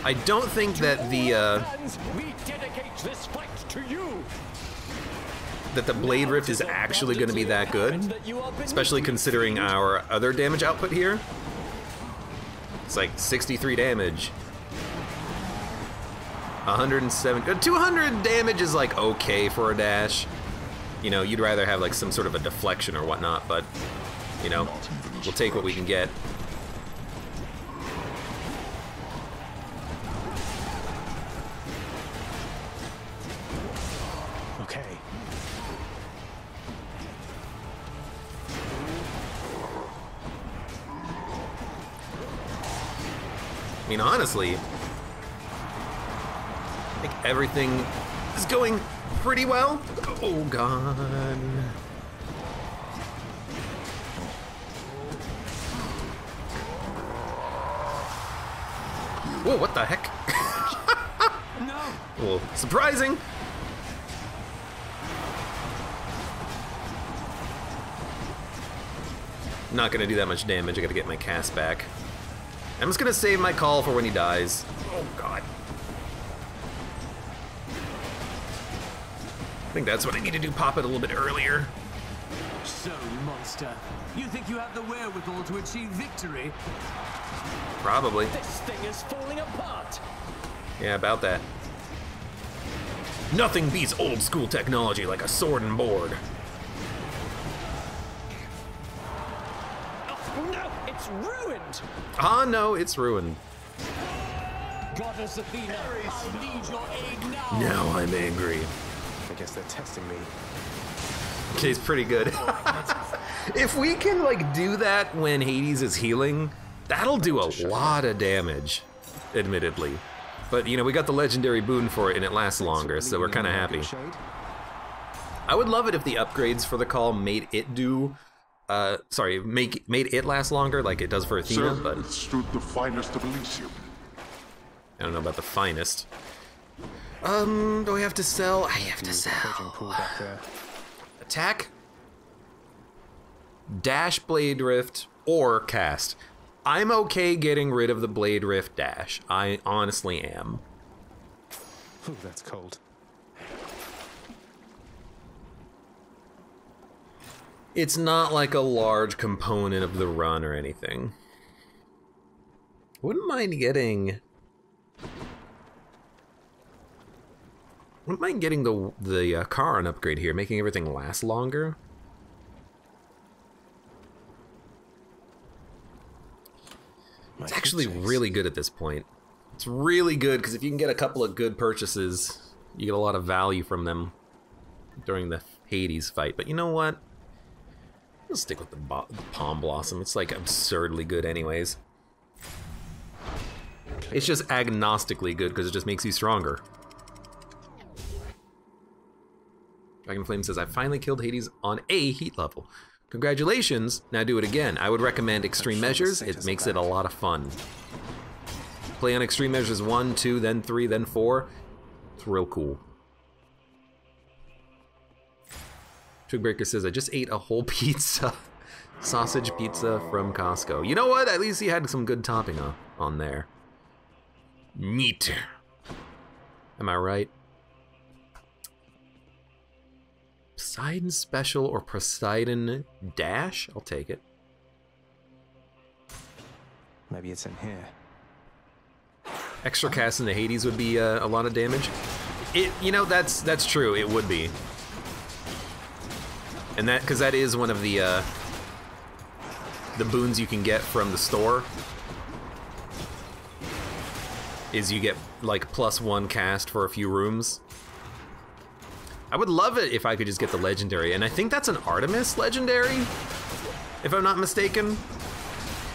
I don't think that the We dedicate this fight to you. that the Blade Rift is actually going to be that good, especially considering our other damage output here. It's like 63 damage. 107, 200 damage is like okay for a dash. You know, you'd rather have like some sort of a deflection or whatnot, but you know, we'll take what we can get. Okay. I mean, honestly, I think everything is going pretty well. Oh, God. Whoa, what the heck? No. Well, surprising. Not gonna do that much damage. I gotta get my cast back. I'm just gonna save my call for when he dies. Oh, God. I think that's what I need to do. Pop it a little bit earlier. So, monster, you think you have the wherewithal to achieve victory? Probably. This thing is falling apart. Yeah, about that. Nothing beats old school technology like a sword and board. Oh no, it's ruined! Ah, no, it's ruined. Goddess Athena, I need your aid now! Now I'm angry. I guess they're testing me. Okay, it's pretty good. If we can, like, do that when Hades is healing, that'll do a lot of damage, admittedly. But, you know, we got the legendary boon for it and it lasts longer, so we're kind of happy. I would love it if the upgrades for the call made it do, made it last longer like it does for Athena, Sir, but it stood the finest of Elysium. I don't know about the finest. Do I have to sell? I have to sell. Attack, dash Blade Rift, or cast. I'm okay getting rid of the Blade Rift dash. I honestly am. Ooh, that's cold. It's not like a large component of the run or anything. Wouldn't mind getting the Charon upgrade here, making everything last longer. It's actually really good at this point. It's really good because if you can get a couple of good purchases, you get a lot of value from them during the Hades fight. But you know what? I'll stick with the Palm Blossom. It's like absurdly good anyways. It's just agnostically good because it just makes you stronger. Dragonflame says, I finally killed Hades on a heat level. Congratulations, now do it again. I would recommend Extreme Measures, it makes it a lot of fun. Play on Extreme Measures 1, 2, then 3, then 4. It's real cool. Twigbreaker says, I just ate a whole pizza. Sausage pizza from Costco. You know what? At least he had some good topping on there. Neat. Am I right? Poseidon Special or Poseidon Dash? I'll take it. Maybe it's in here. Extra cast in the Hades would be a lot of damage. You know, that's true. It would be, and because that is one of the boons you can get from the store. Is you get like +1 cast for a few rooms. I would love it if I could just get the legendary, and I think that's an Artemis legendary, if I'm not mistaken.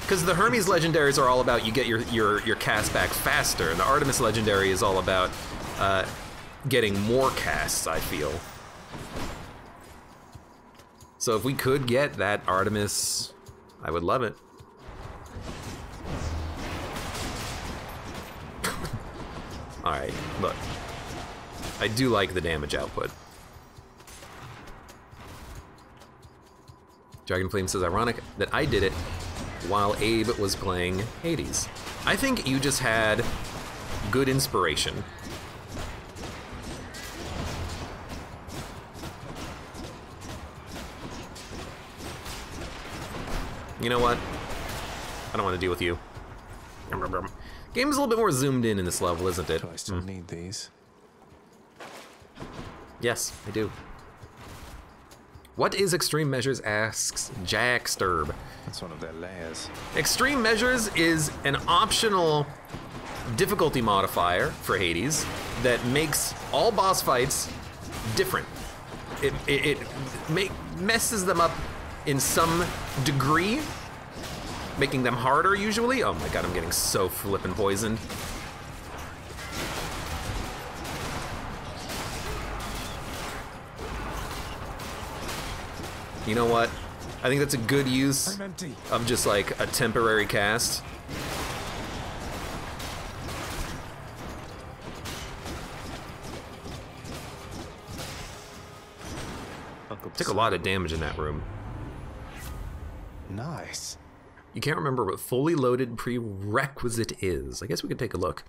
Because the Hermes legendaries are all about you get your cast back faster, and the Artemis legendary is all about getting more casts, I feel. So if we could get that Artemis, I would love it. Alright, look. I do like the damage output. Dragonflame says, ironic that I did it while Abe was playing Hades. I think you just had good inspiration. You know what? I don't want to deal with you. Game's a little bit more zoomed in this level, isn't it? Do I still need these? Yes, I do. What is Extreme Measures, asks Jack Sturb. That's one of their layers. Extreme Measures is an optional difficulty modifier for Hades that makes all boss fights different. It messes them up in some degree, making them harder usually. Oh my god, I'm getting so flippin' poisoned. You know what? I think that's a good use of just like a temporary cast. Took a lot of damage in that room. Nice. You can't remember what fully loaded prerequisite is. I guess we could take a look.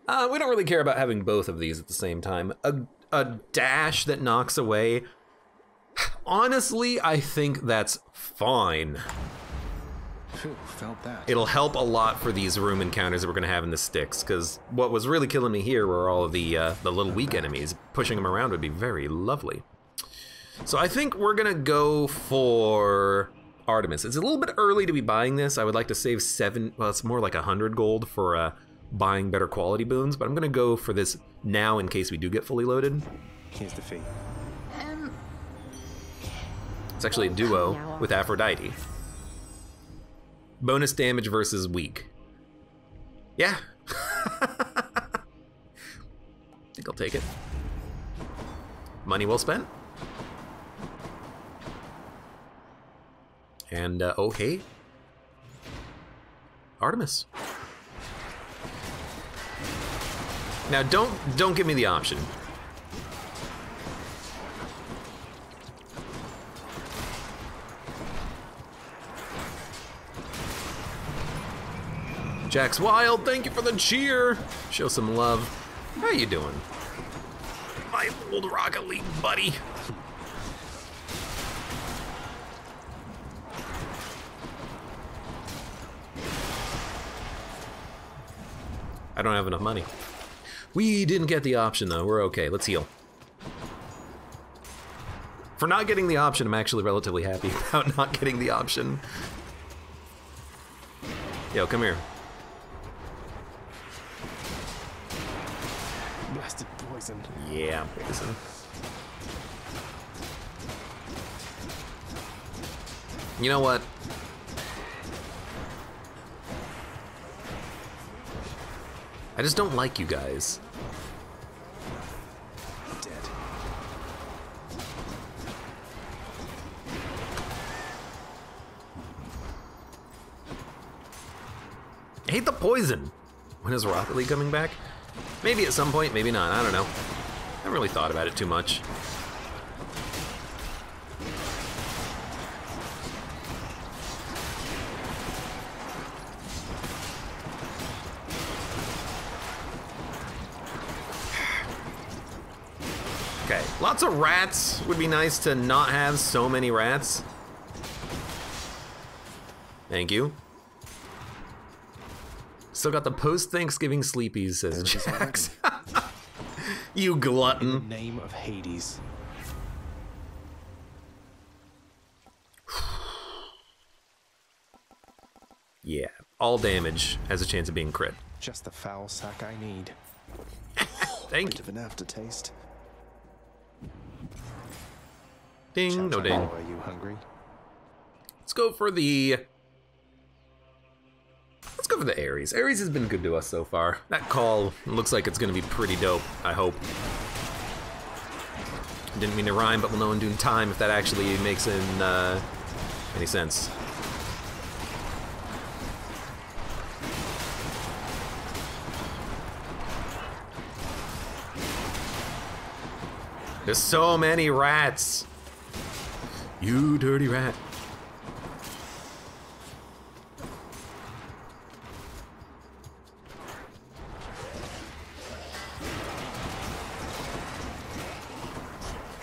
We don't really care about having both of these at the same time. A dash that knocks away. Honestly, I think that's fine. Phew, felt that. It'll help a lot for these room encounters that we're gonna have in the sticks, because what was really killing me here were all of the little weak enemies. Pushing them around would be very lovely. So I think we're gonna go for Artemis. It's a little bit early to be buying this. I would like to save well, it's more like 100 gold for buying better quality boons, but I'm gonna go for this now in case we do get fully loaded. Here's the fee. It's actually a duo with Aphrodite. Bonus damage versus weak. Yeah. Think I'll take it. Money well spent. And, okay. Artemis. Now, don't give me the option. Jack's Wild, thank you for the cheer. Show some love. How you doing? My old Rocket League buddy. I don't have enough money. We didn't get the option though, we're okay, let's heal. For not getting the option, I'm actually relatively happy about not getting the option. Yo, come here. Blasted poison. Yeah, poison. You know what? I just don't like you guys. Dead. I hate the poison. When is Rocket League coming back? Maybe at some point, maybe not, I don't know. I haven't really thought about it too much. Okay, lots of rats. Would be nice to not have so many rats. Thank you. Still got the post-Thanksgiving sleepies, says Jax. You glutton. In the name of Hades. Yeah, all damage has a chance of being crit. Just the foul sack I need. Thank Bit you. of an aftertaste. Ding, no ding. Are you hungry? Let's go for the... Let's go for the Ares. Ares has been good to us so far. That call looks like it's gonna be pretty dope, I hope. Didn't mean to rhyme, but we'll know in due time if that actually makes any sense. There's so many rats. You dirty rat.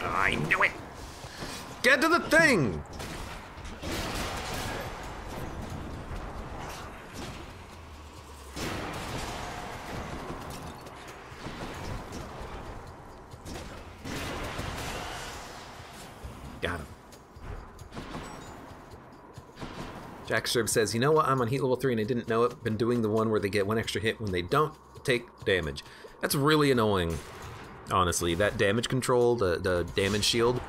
I knew it. Get to the thing. Got him. Jack Sherb says, you know what? I'm on heat level 3 and I didn't know it. Been doing the one where they get one extra hit when they don't take damage. That's really annoying, honestly. That damage control, the damage shield.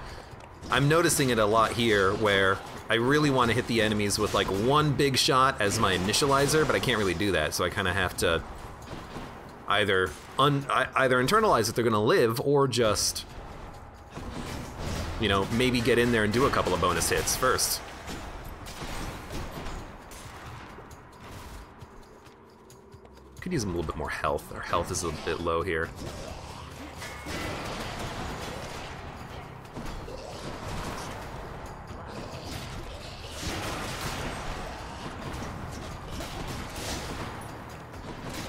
I'm noticing it a lot here where I really want to hit the enemies with like one big shot as my initializer, but I can't really do that. So I kind of have to either internalize that they're going to live or just, you know, maybe get in there and do a couple of bonus hits first. Could use a little bit more health. Our health is a bit low here.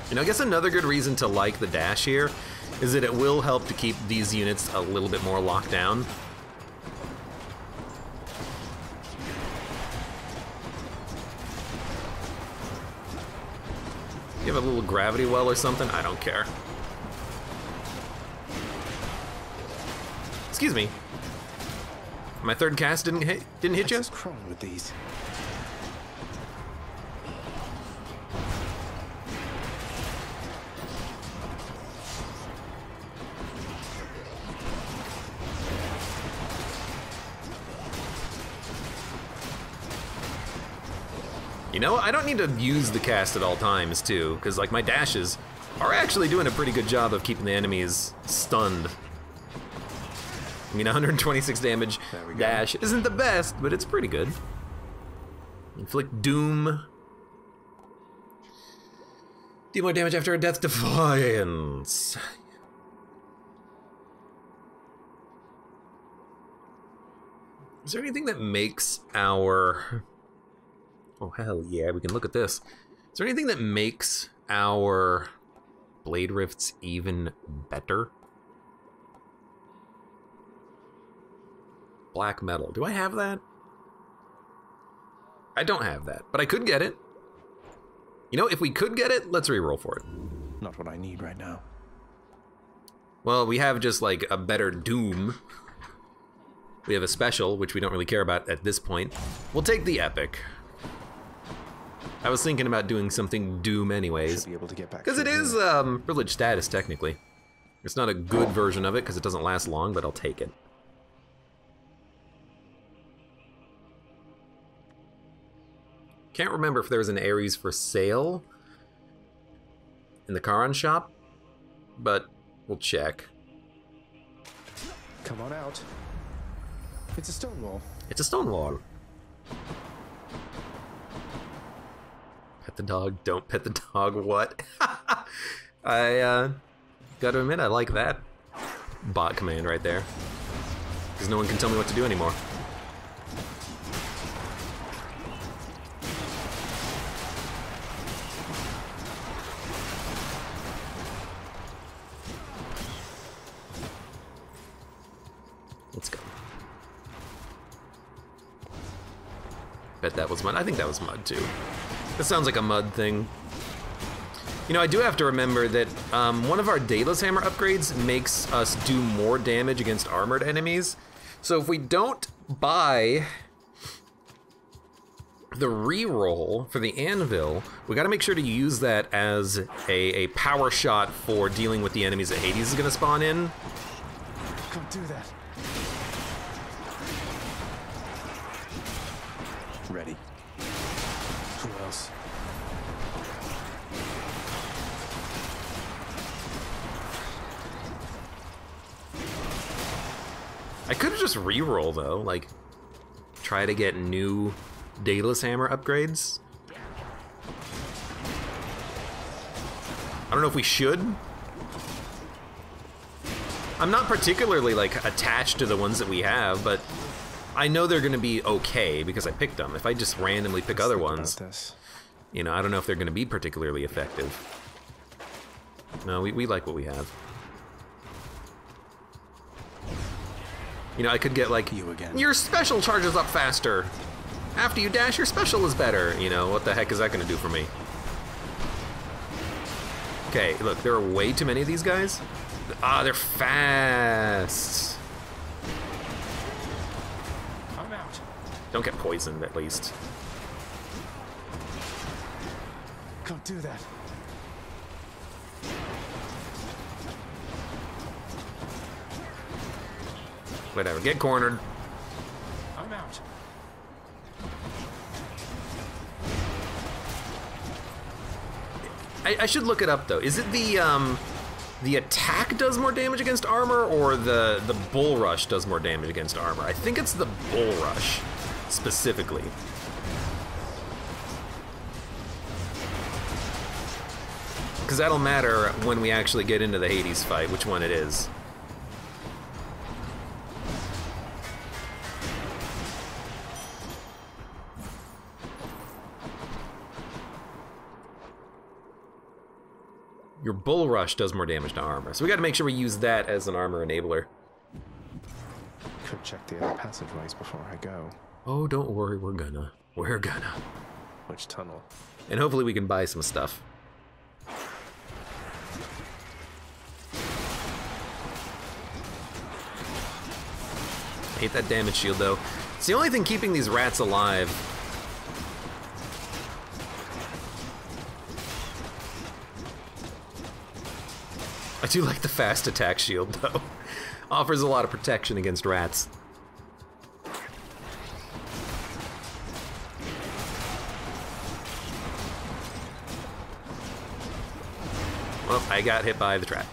You know, I guess another good reason to like the dash here is that it will help to keep these units a little bit more locked down. You have a little gravity well or something? I don't care. Excuse me. My third cast didn't hit you? Just crawling with these. You know, I don't need to use the cast at all times, too, because, like, my dashes are actually doing a pretty good job of keeping the enemies stunned. I mean, 126 damage dash isn't the best, but it's pretty good. Inflict Doom. Deal more damage after a Death Defiance. Is there anything that makes our... Oh, hell yeah, we can look at this. Is there anything that makes our Blade Rifts even better? Black metal. Do I have that? I don't have that, but I could get it. You know, if we could get it, let's reroll for it. Not what I need right now. Well, we have just like a better Doom. We have a special, which we don't really care about at this point. We'll take the epic. I was thinking about doing something Doom anyways. Because it is privileged status, technically. It's not a good version of it because it doesn't last long, but I'll take it. Can't remember if there was an Ares for sale in the Charon shop, but we'll check. Come on out. It's a stone wall. It's a stone wall. Pet the dog, don't pet the dog, what? I gotta admit, I like that bot command right there. Because no one can tell me what to do anymore. Let's go. Bet that was mud. I think that was mud too. That sounds like a mud thing. You know, I do have to remember that one of our Daedalus Hammer upgrades makes us do more damage against armored enemies. So if we don't buy the reroll for the anvil, we gotta make sure to use that as a power shot for dealing with the enemies that Hades is gonna spawn in. Can't do that. Ready. Who else? I could have just reroll though, like try to get new Daedalus Hammer upgrades. I don't know if we should. I'm not particularly like attached to the ones that we have, but I know they're gonna be okay because I picked them. If I just randomly pick other ones, you know, I don't know if they're gonna be particularly effective. No, we like what we have. You know, I could get like, your special charges up faster. After you dash, your special is better. You know, what the heck is that gonna do for me? Okay, look, there are way too many of these guys. Ah, they're fast. I'm out. Don't get poisoned, at least. Can't do that. Whatever, get cornered. I'm out. I should look it up though. Is it the attack does more damage against armor, or the bull rush does more damage against armor? I think it's the bull rush specifically. Because that'll matter when we actually get into the Hades fight, which one it is. Your bull rush does more damage to armor, so we got to make sure we use that as an armor enabler. Could check the other passageways before I go. Oh, don't worry, we're gonna. Which tunnel? And hopefully we can buy some stuff. Hate that damage shield, though. It's the only thing keeping these rats alive. I do like the fast attack shield, though. Offers a lot of protection against rats. Well, I got hit by the trap.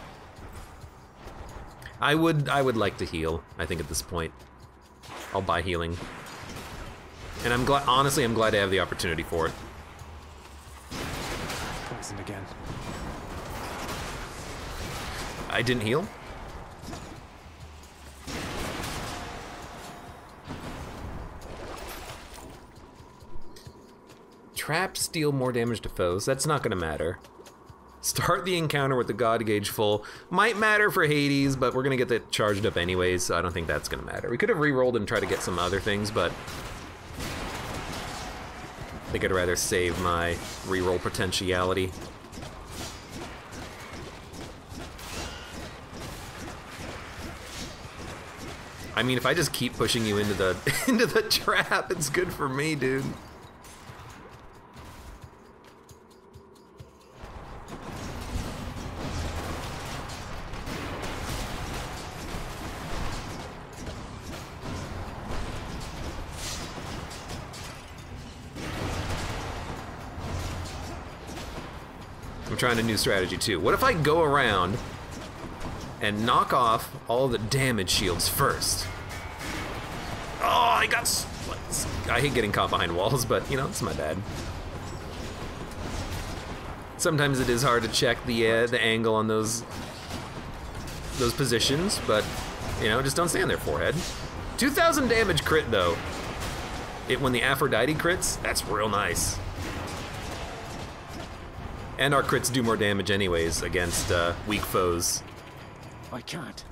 I would like to heal, I think, at this point. I'll buy healing. And I'm glad, honestly, I'm glad to have the opportunity for it. Poison again. I didn't heal? Traps deal more damage to foes. That's not gonna matter. Start the encounter with the God Gauge full. Might matter for Hades, but we're gonna get that charged up anyways, so I don't think that's gonna matter. We could have re-rolled and tried to get some other things, but I think I'd rather save my re-roll potentiality. I mean, if I just keep pushing you into the into the trap, it's good for me, dude. I'm trying a new strategy too. What if I go around and knock off all the damage shields first? Oh, I got... I hate getting caught behind walls, but, you know, it's my bad. Sometimes it is hard to check the angle on those positions, but, you know, just don't stay on their forehead. 2,000 damage crit, though. When the Aphrodite crits, that's real nice. And our crits do more damage anyways against weak foes. I can't.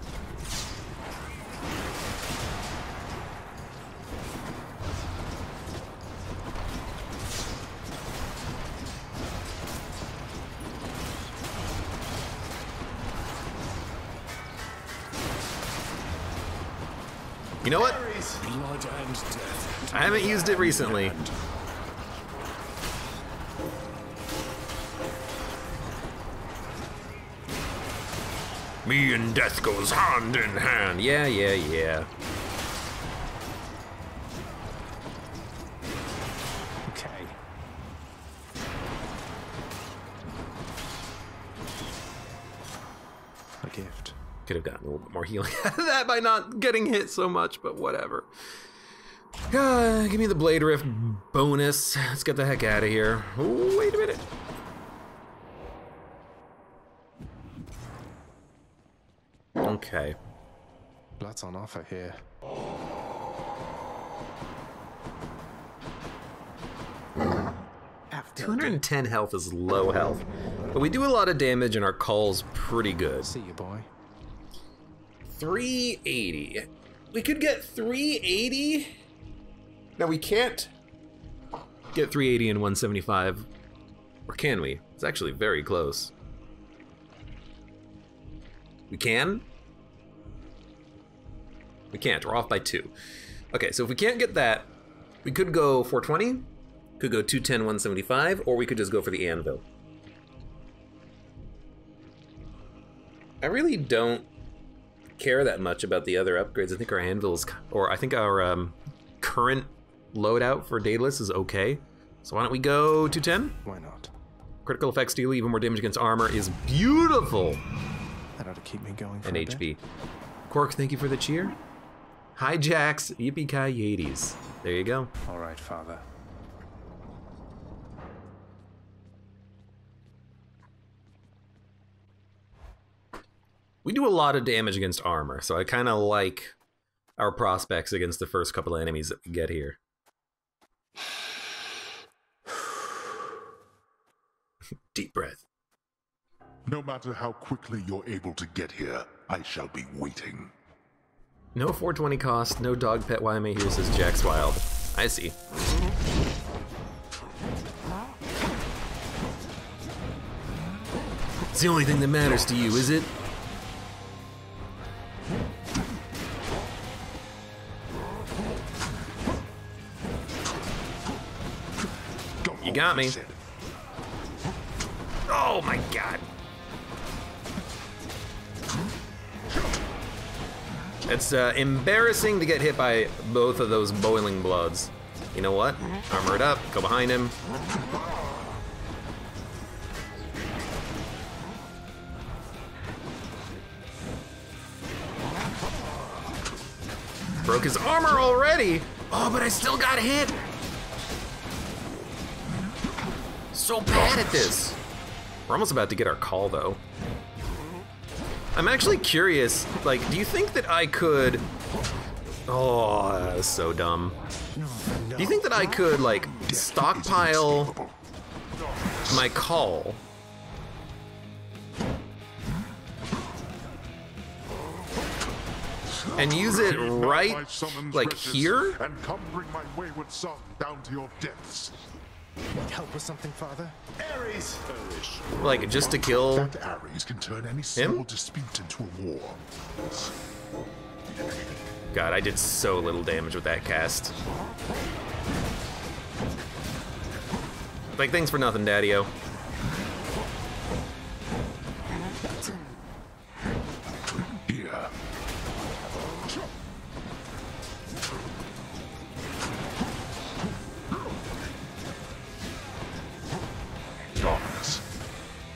You know what? Blood and death. I haven't used it recently. Me and death goes hand in hand. Yeah, yeah, yeah. Okay. A gift. Could have gotten a little bit more healing out of that by not getting hit so much, but whatever. Give me the Blade Rift bonus. Let's get the heck out of here. Ooh, wait a minute. Okay. Lots on offer here. After 210 health is low health, but we do a lot of damage and our call's pretty good. See you, boy. 380. We could get 380. No, we can't get 380 and 175. Or can we? It's actually very close. We can? We can't. We're off by 2. Okay, so if we can't get that, we could go 420, could go 210, 175, or we could just go for the anvil. I really don't care that much about the other upgrades. I think our anvils, or I think our current loadout for Daedalus is okay. So why don't we go 210? Why not? Critical effects deal even more damage against armor is beautiful. That ought to keep me going for And a HP. bit. Quark, thank you for the cheer. Hi, Jax. Yippee-ki-yates. There you go. All right, Father. We do a lot of damage against armor, so I kind of like our prospects against the first couple of enemies that we get here. Deep breath. No matter how quickly you're able to get here, I shall be waiting. No 420 cost, no dog pet YMA here, says Jax Wild. I see. It's the only thing that matters to you, is it? got me. Oh my god. It's embarrassing to get hit by both of those boiling bloods. You know what? Armor it up, go behind him. Broke his armor already! Oh, but I still got hit! So bad at this. We're almost about to get our call, though. I'm actually curious, like, do you think that I could... Oh, that was so dumb. Do you think that I could, like, stockpile my call and use it right, like, here? And come bring my wayward son down to your depths. Need help with something, Father? Ares! Like, just to kill That Ares can turn any small dispute into a war. God, I did so little damage with that cast. Like, thanks for nothing, Daddy-o. Here. Darkness.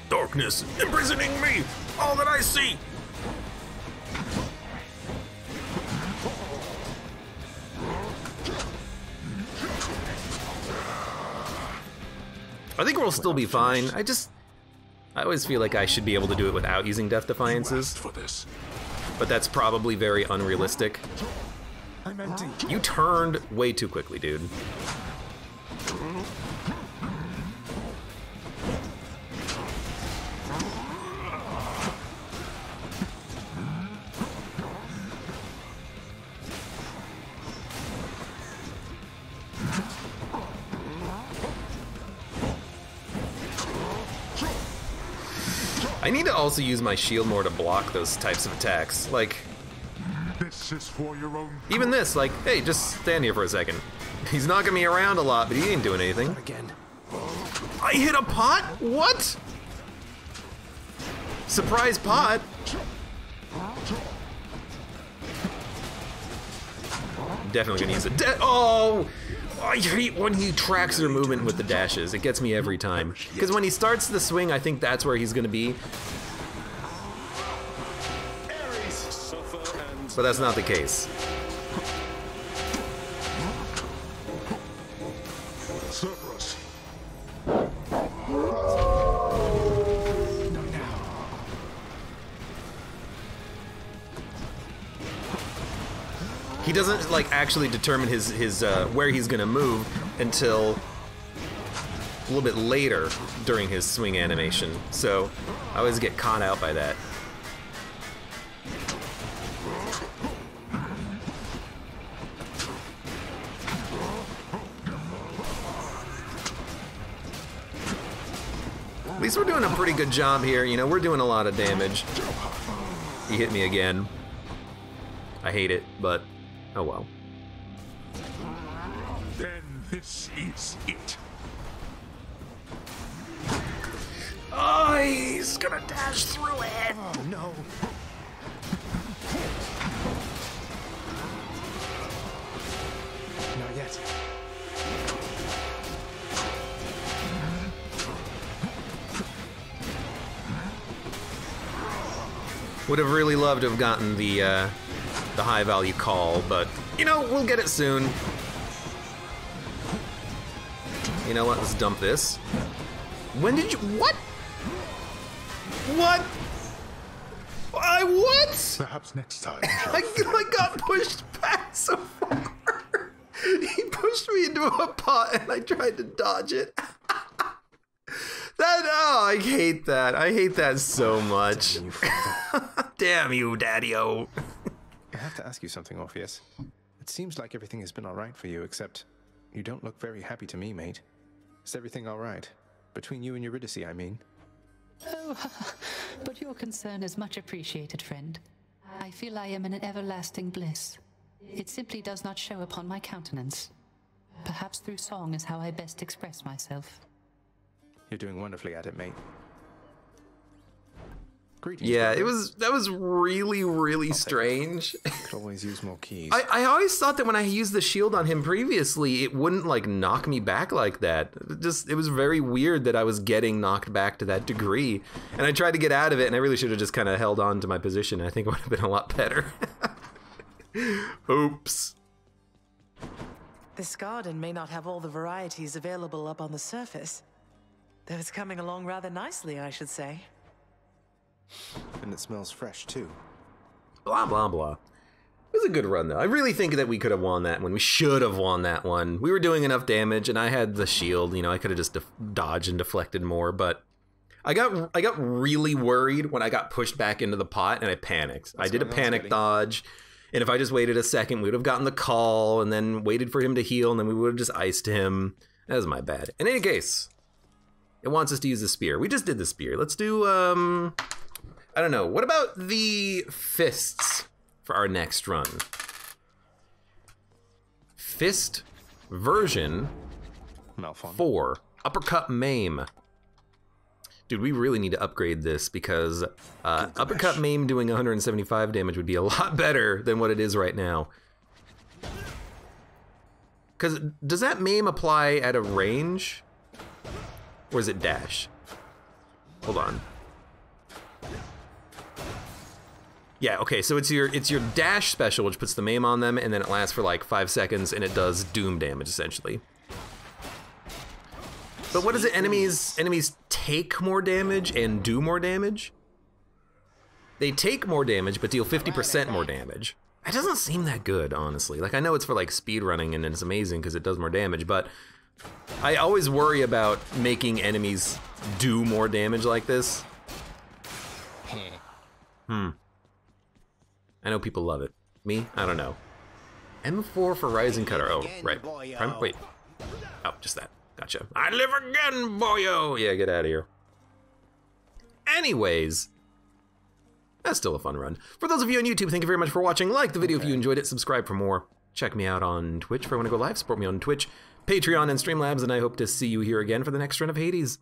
Darkness imprisoning me! All that I see! I think we'll still be fine. I always feel like I should be able to do it without using Death Defiances. For this. But that's probably very unrealistic. I'm empty. You turned way too quickly, dude. I need to also use my shield more to block those types of attacks. Like, This is for your own. even this, like, hey, just stand here for a second. He's knocking me around a lot, but he ain't doing anything. Again. I hit a pot? What? Surprise pot? Definitely gonna use it. Oh! I hate when he tracks their movement with the dashes. It gets me every time. Because when he starts the swing, I think that's where he's gonna be. But that's not the case. Cerberus. He doesn't like actually determine his where he's gonna move until a little bit later during his swing animation. So I always get caught out by that. At least we're doing a pretty good job here. You know, we're doing a lot of damage. He hit me again. I hate it, but oh well. Then this is it. Oh, he's gonna dash through it. Oh, no. Not yet. Would have really loved to have gotten the high value call, but you know, we'll get it soon. You know what? Let's dump this. When did you? What? What? What? Perhaps next time. I got pushed back so far. He pushed me into a pot and I tried to dodge it. Oh, I hate that. I hate that so much. Damn you, Daddy-o. I have to ask you something, Orpheus. It seems like everything has been all right for you, except you don't look very happy to me, mate. Is everything all right? Between you and Eurydice, I mean. Oh, but your concern is much appreciated, friend. I feel I am in an everlasting bliss. It simply does not show upon my countenance. Perhaps through song is how I best express myself. You're doing wonderfully at it, mate. Greetings, Yeah, brother. that was really, really I'll take it. strange. Could always use more keys. I always thought that when I used the shield on him previously, it wouldn't like knock me back like that. It was very weird that I was getting knocked back to that degree. And I tried to get out of it, and I really should have just kind of held on to my position. I think it would have been a lot better. Oops. This garden may not have all the varieties available up on the surface, though it's coming along rather nicely, I should say. And it smells fresh, too. Blah, blah, blah. It was a good run, though. I really think that we could have won that one. We should have won that one. We were doing enough damage, and I had the shield. You know, I could have just dodged and deflected more, but I got really worried when I got pushed back into the pot, and I panicked. I did a panic dodge, and if I just waited a second, we would have gotten the call, and then waited for him to heal, and then we would have just iced him. That was my bad. In any case, it wants us to use the spear. We just did the spear. Let's do, I don't know. What about the fists for our next run? Fist version 4. Uppercut maim. Dude, we really need to upgrade this because uppercut maim doing 175 damage would be a lot better than what it is right now. Because does that maim apply at a range? Or is it dash? Hold on. Yeah, okay, so it's your dash special, which puts the maim on them, and then it lasts for like 5 seconds, and it does doom damage, essentially. But what is it? Enemies take more damage and do more damage? They take more damage, but deal 50% more damage. That doesn't seem that good, honestly. Like, I know it's for like speed running, and it's amazing because it does more damage, but I always worry about making enemies do more damage like this. I know people love it. Me? I don't know. M4 for Rising Cutter. Oh, right. Wait. Oh, just that. Gotcha. I live again, boyo! Yeah, get out of here. Anyways, that's still a fun run. For those of you on YouTube, thank you very much for watching. Like the video if you enjoyed it. Subscribe for more. Check me out on Twitch if I want to go live. Support me on Twitch, Patreon, and Streamlabs, and I hope to see you here again for the next run of Hades.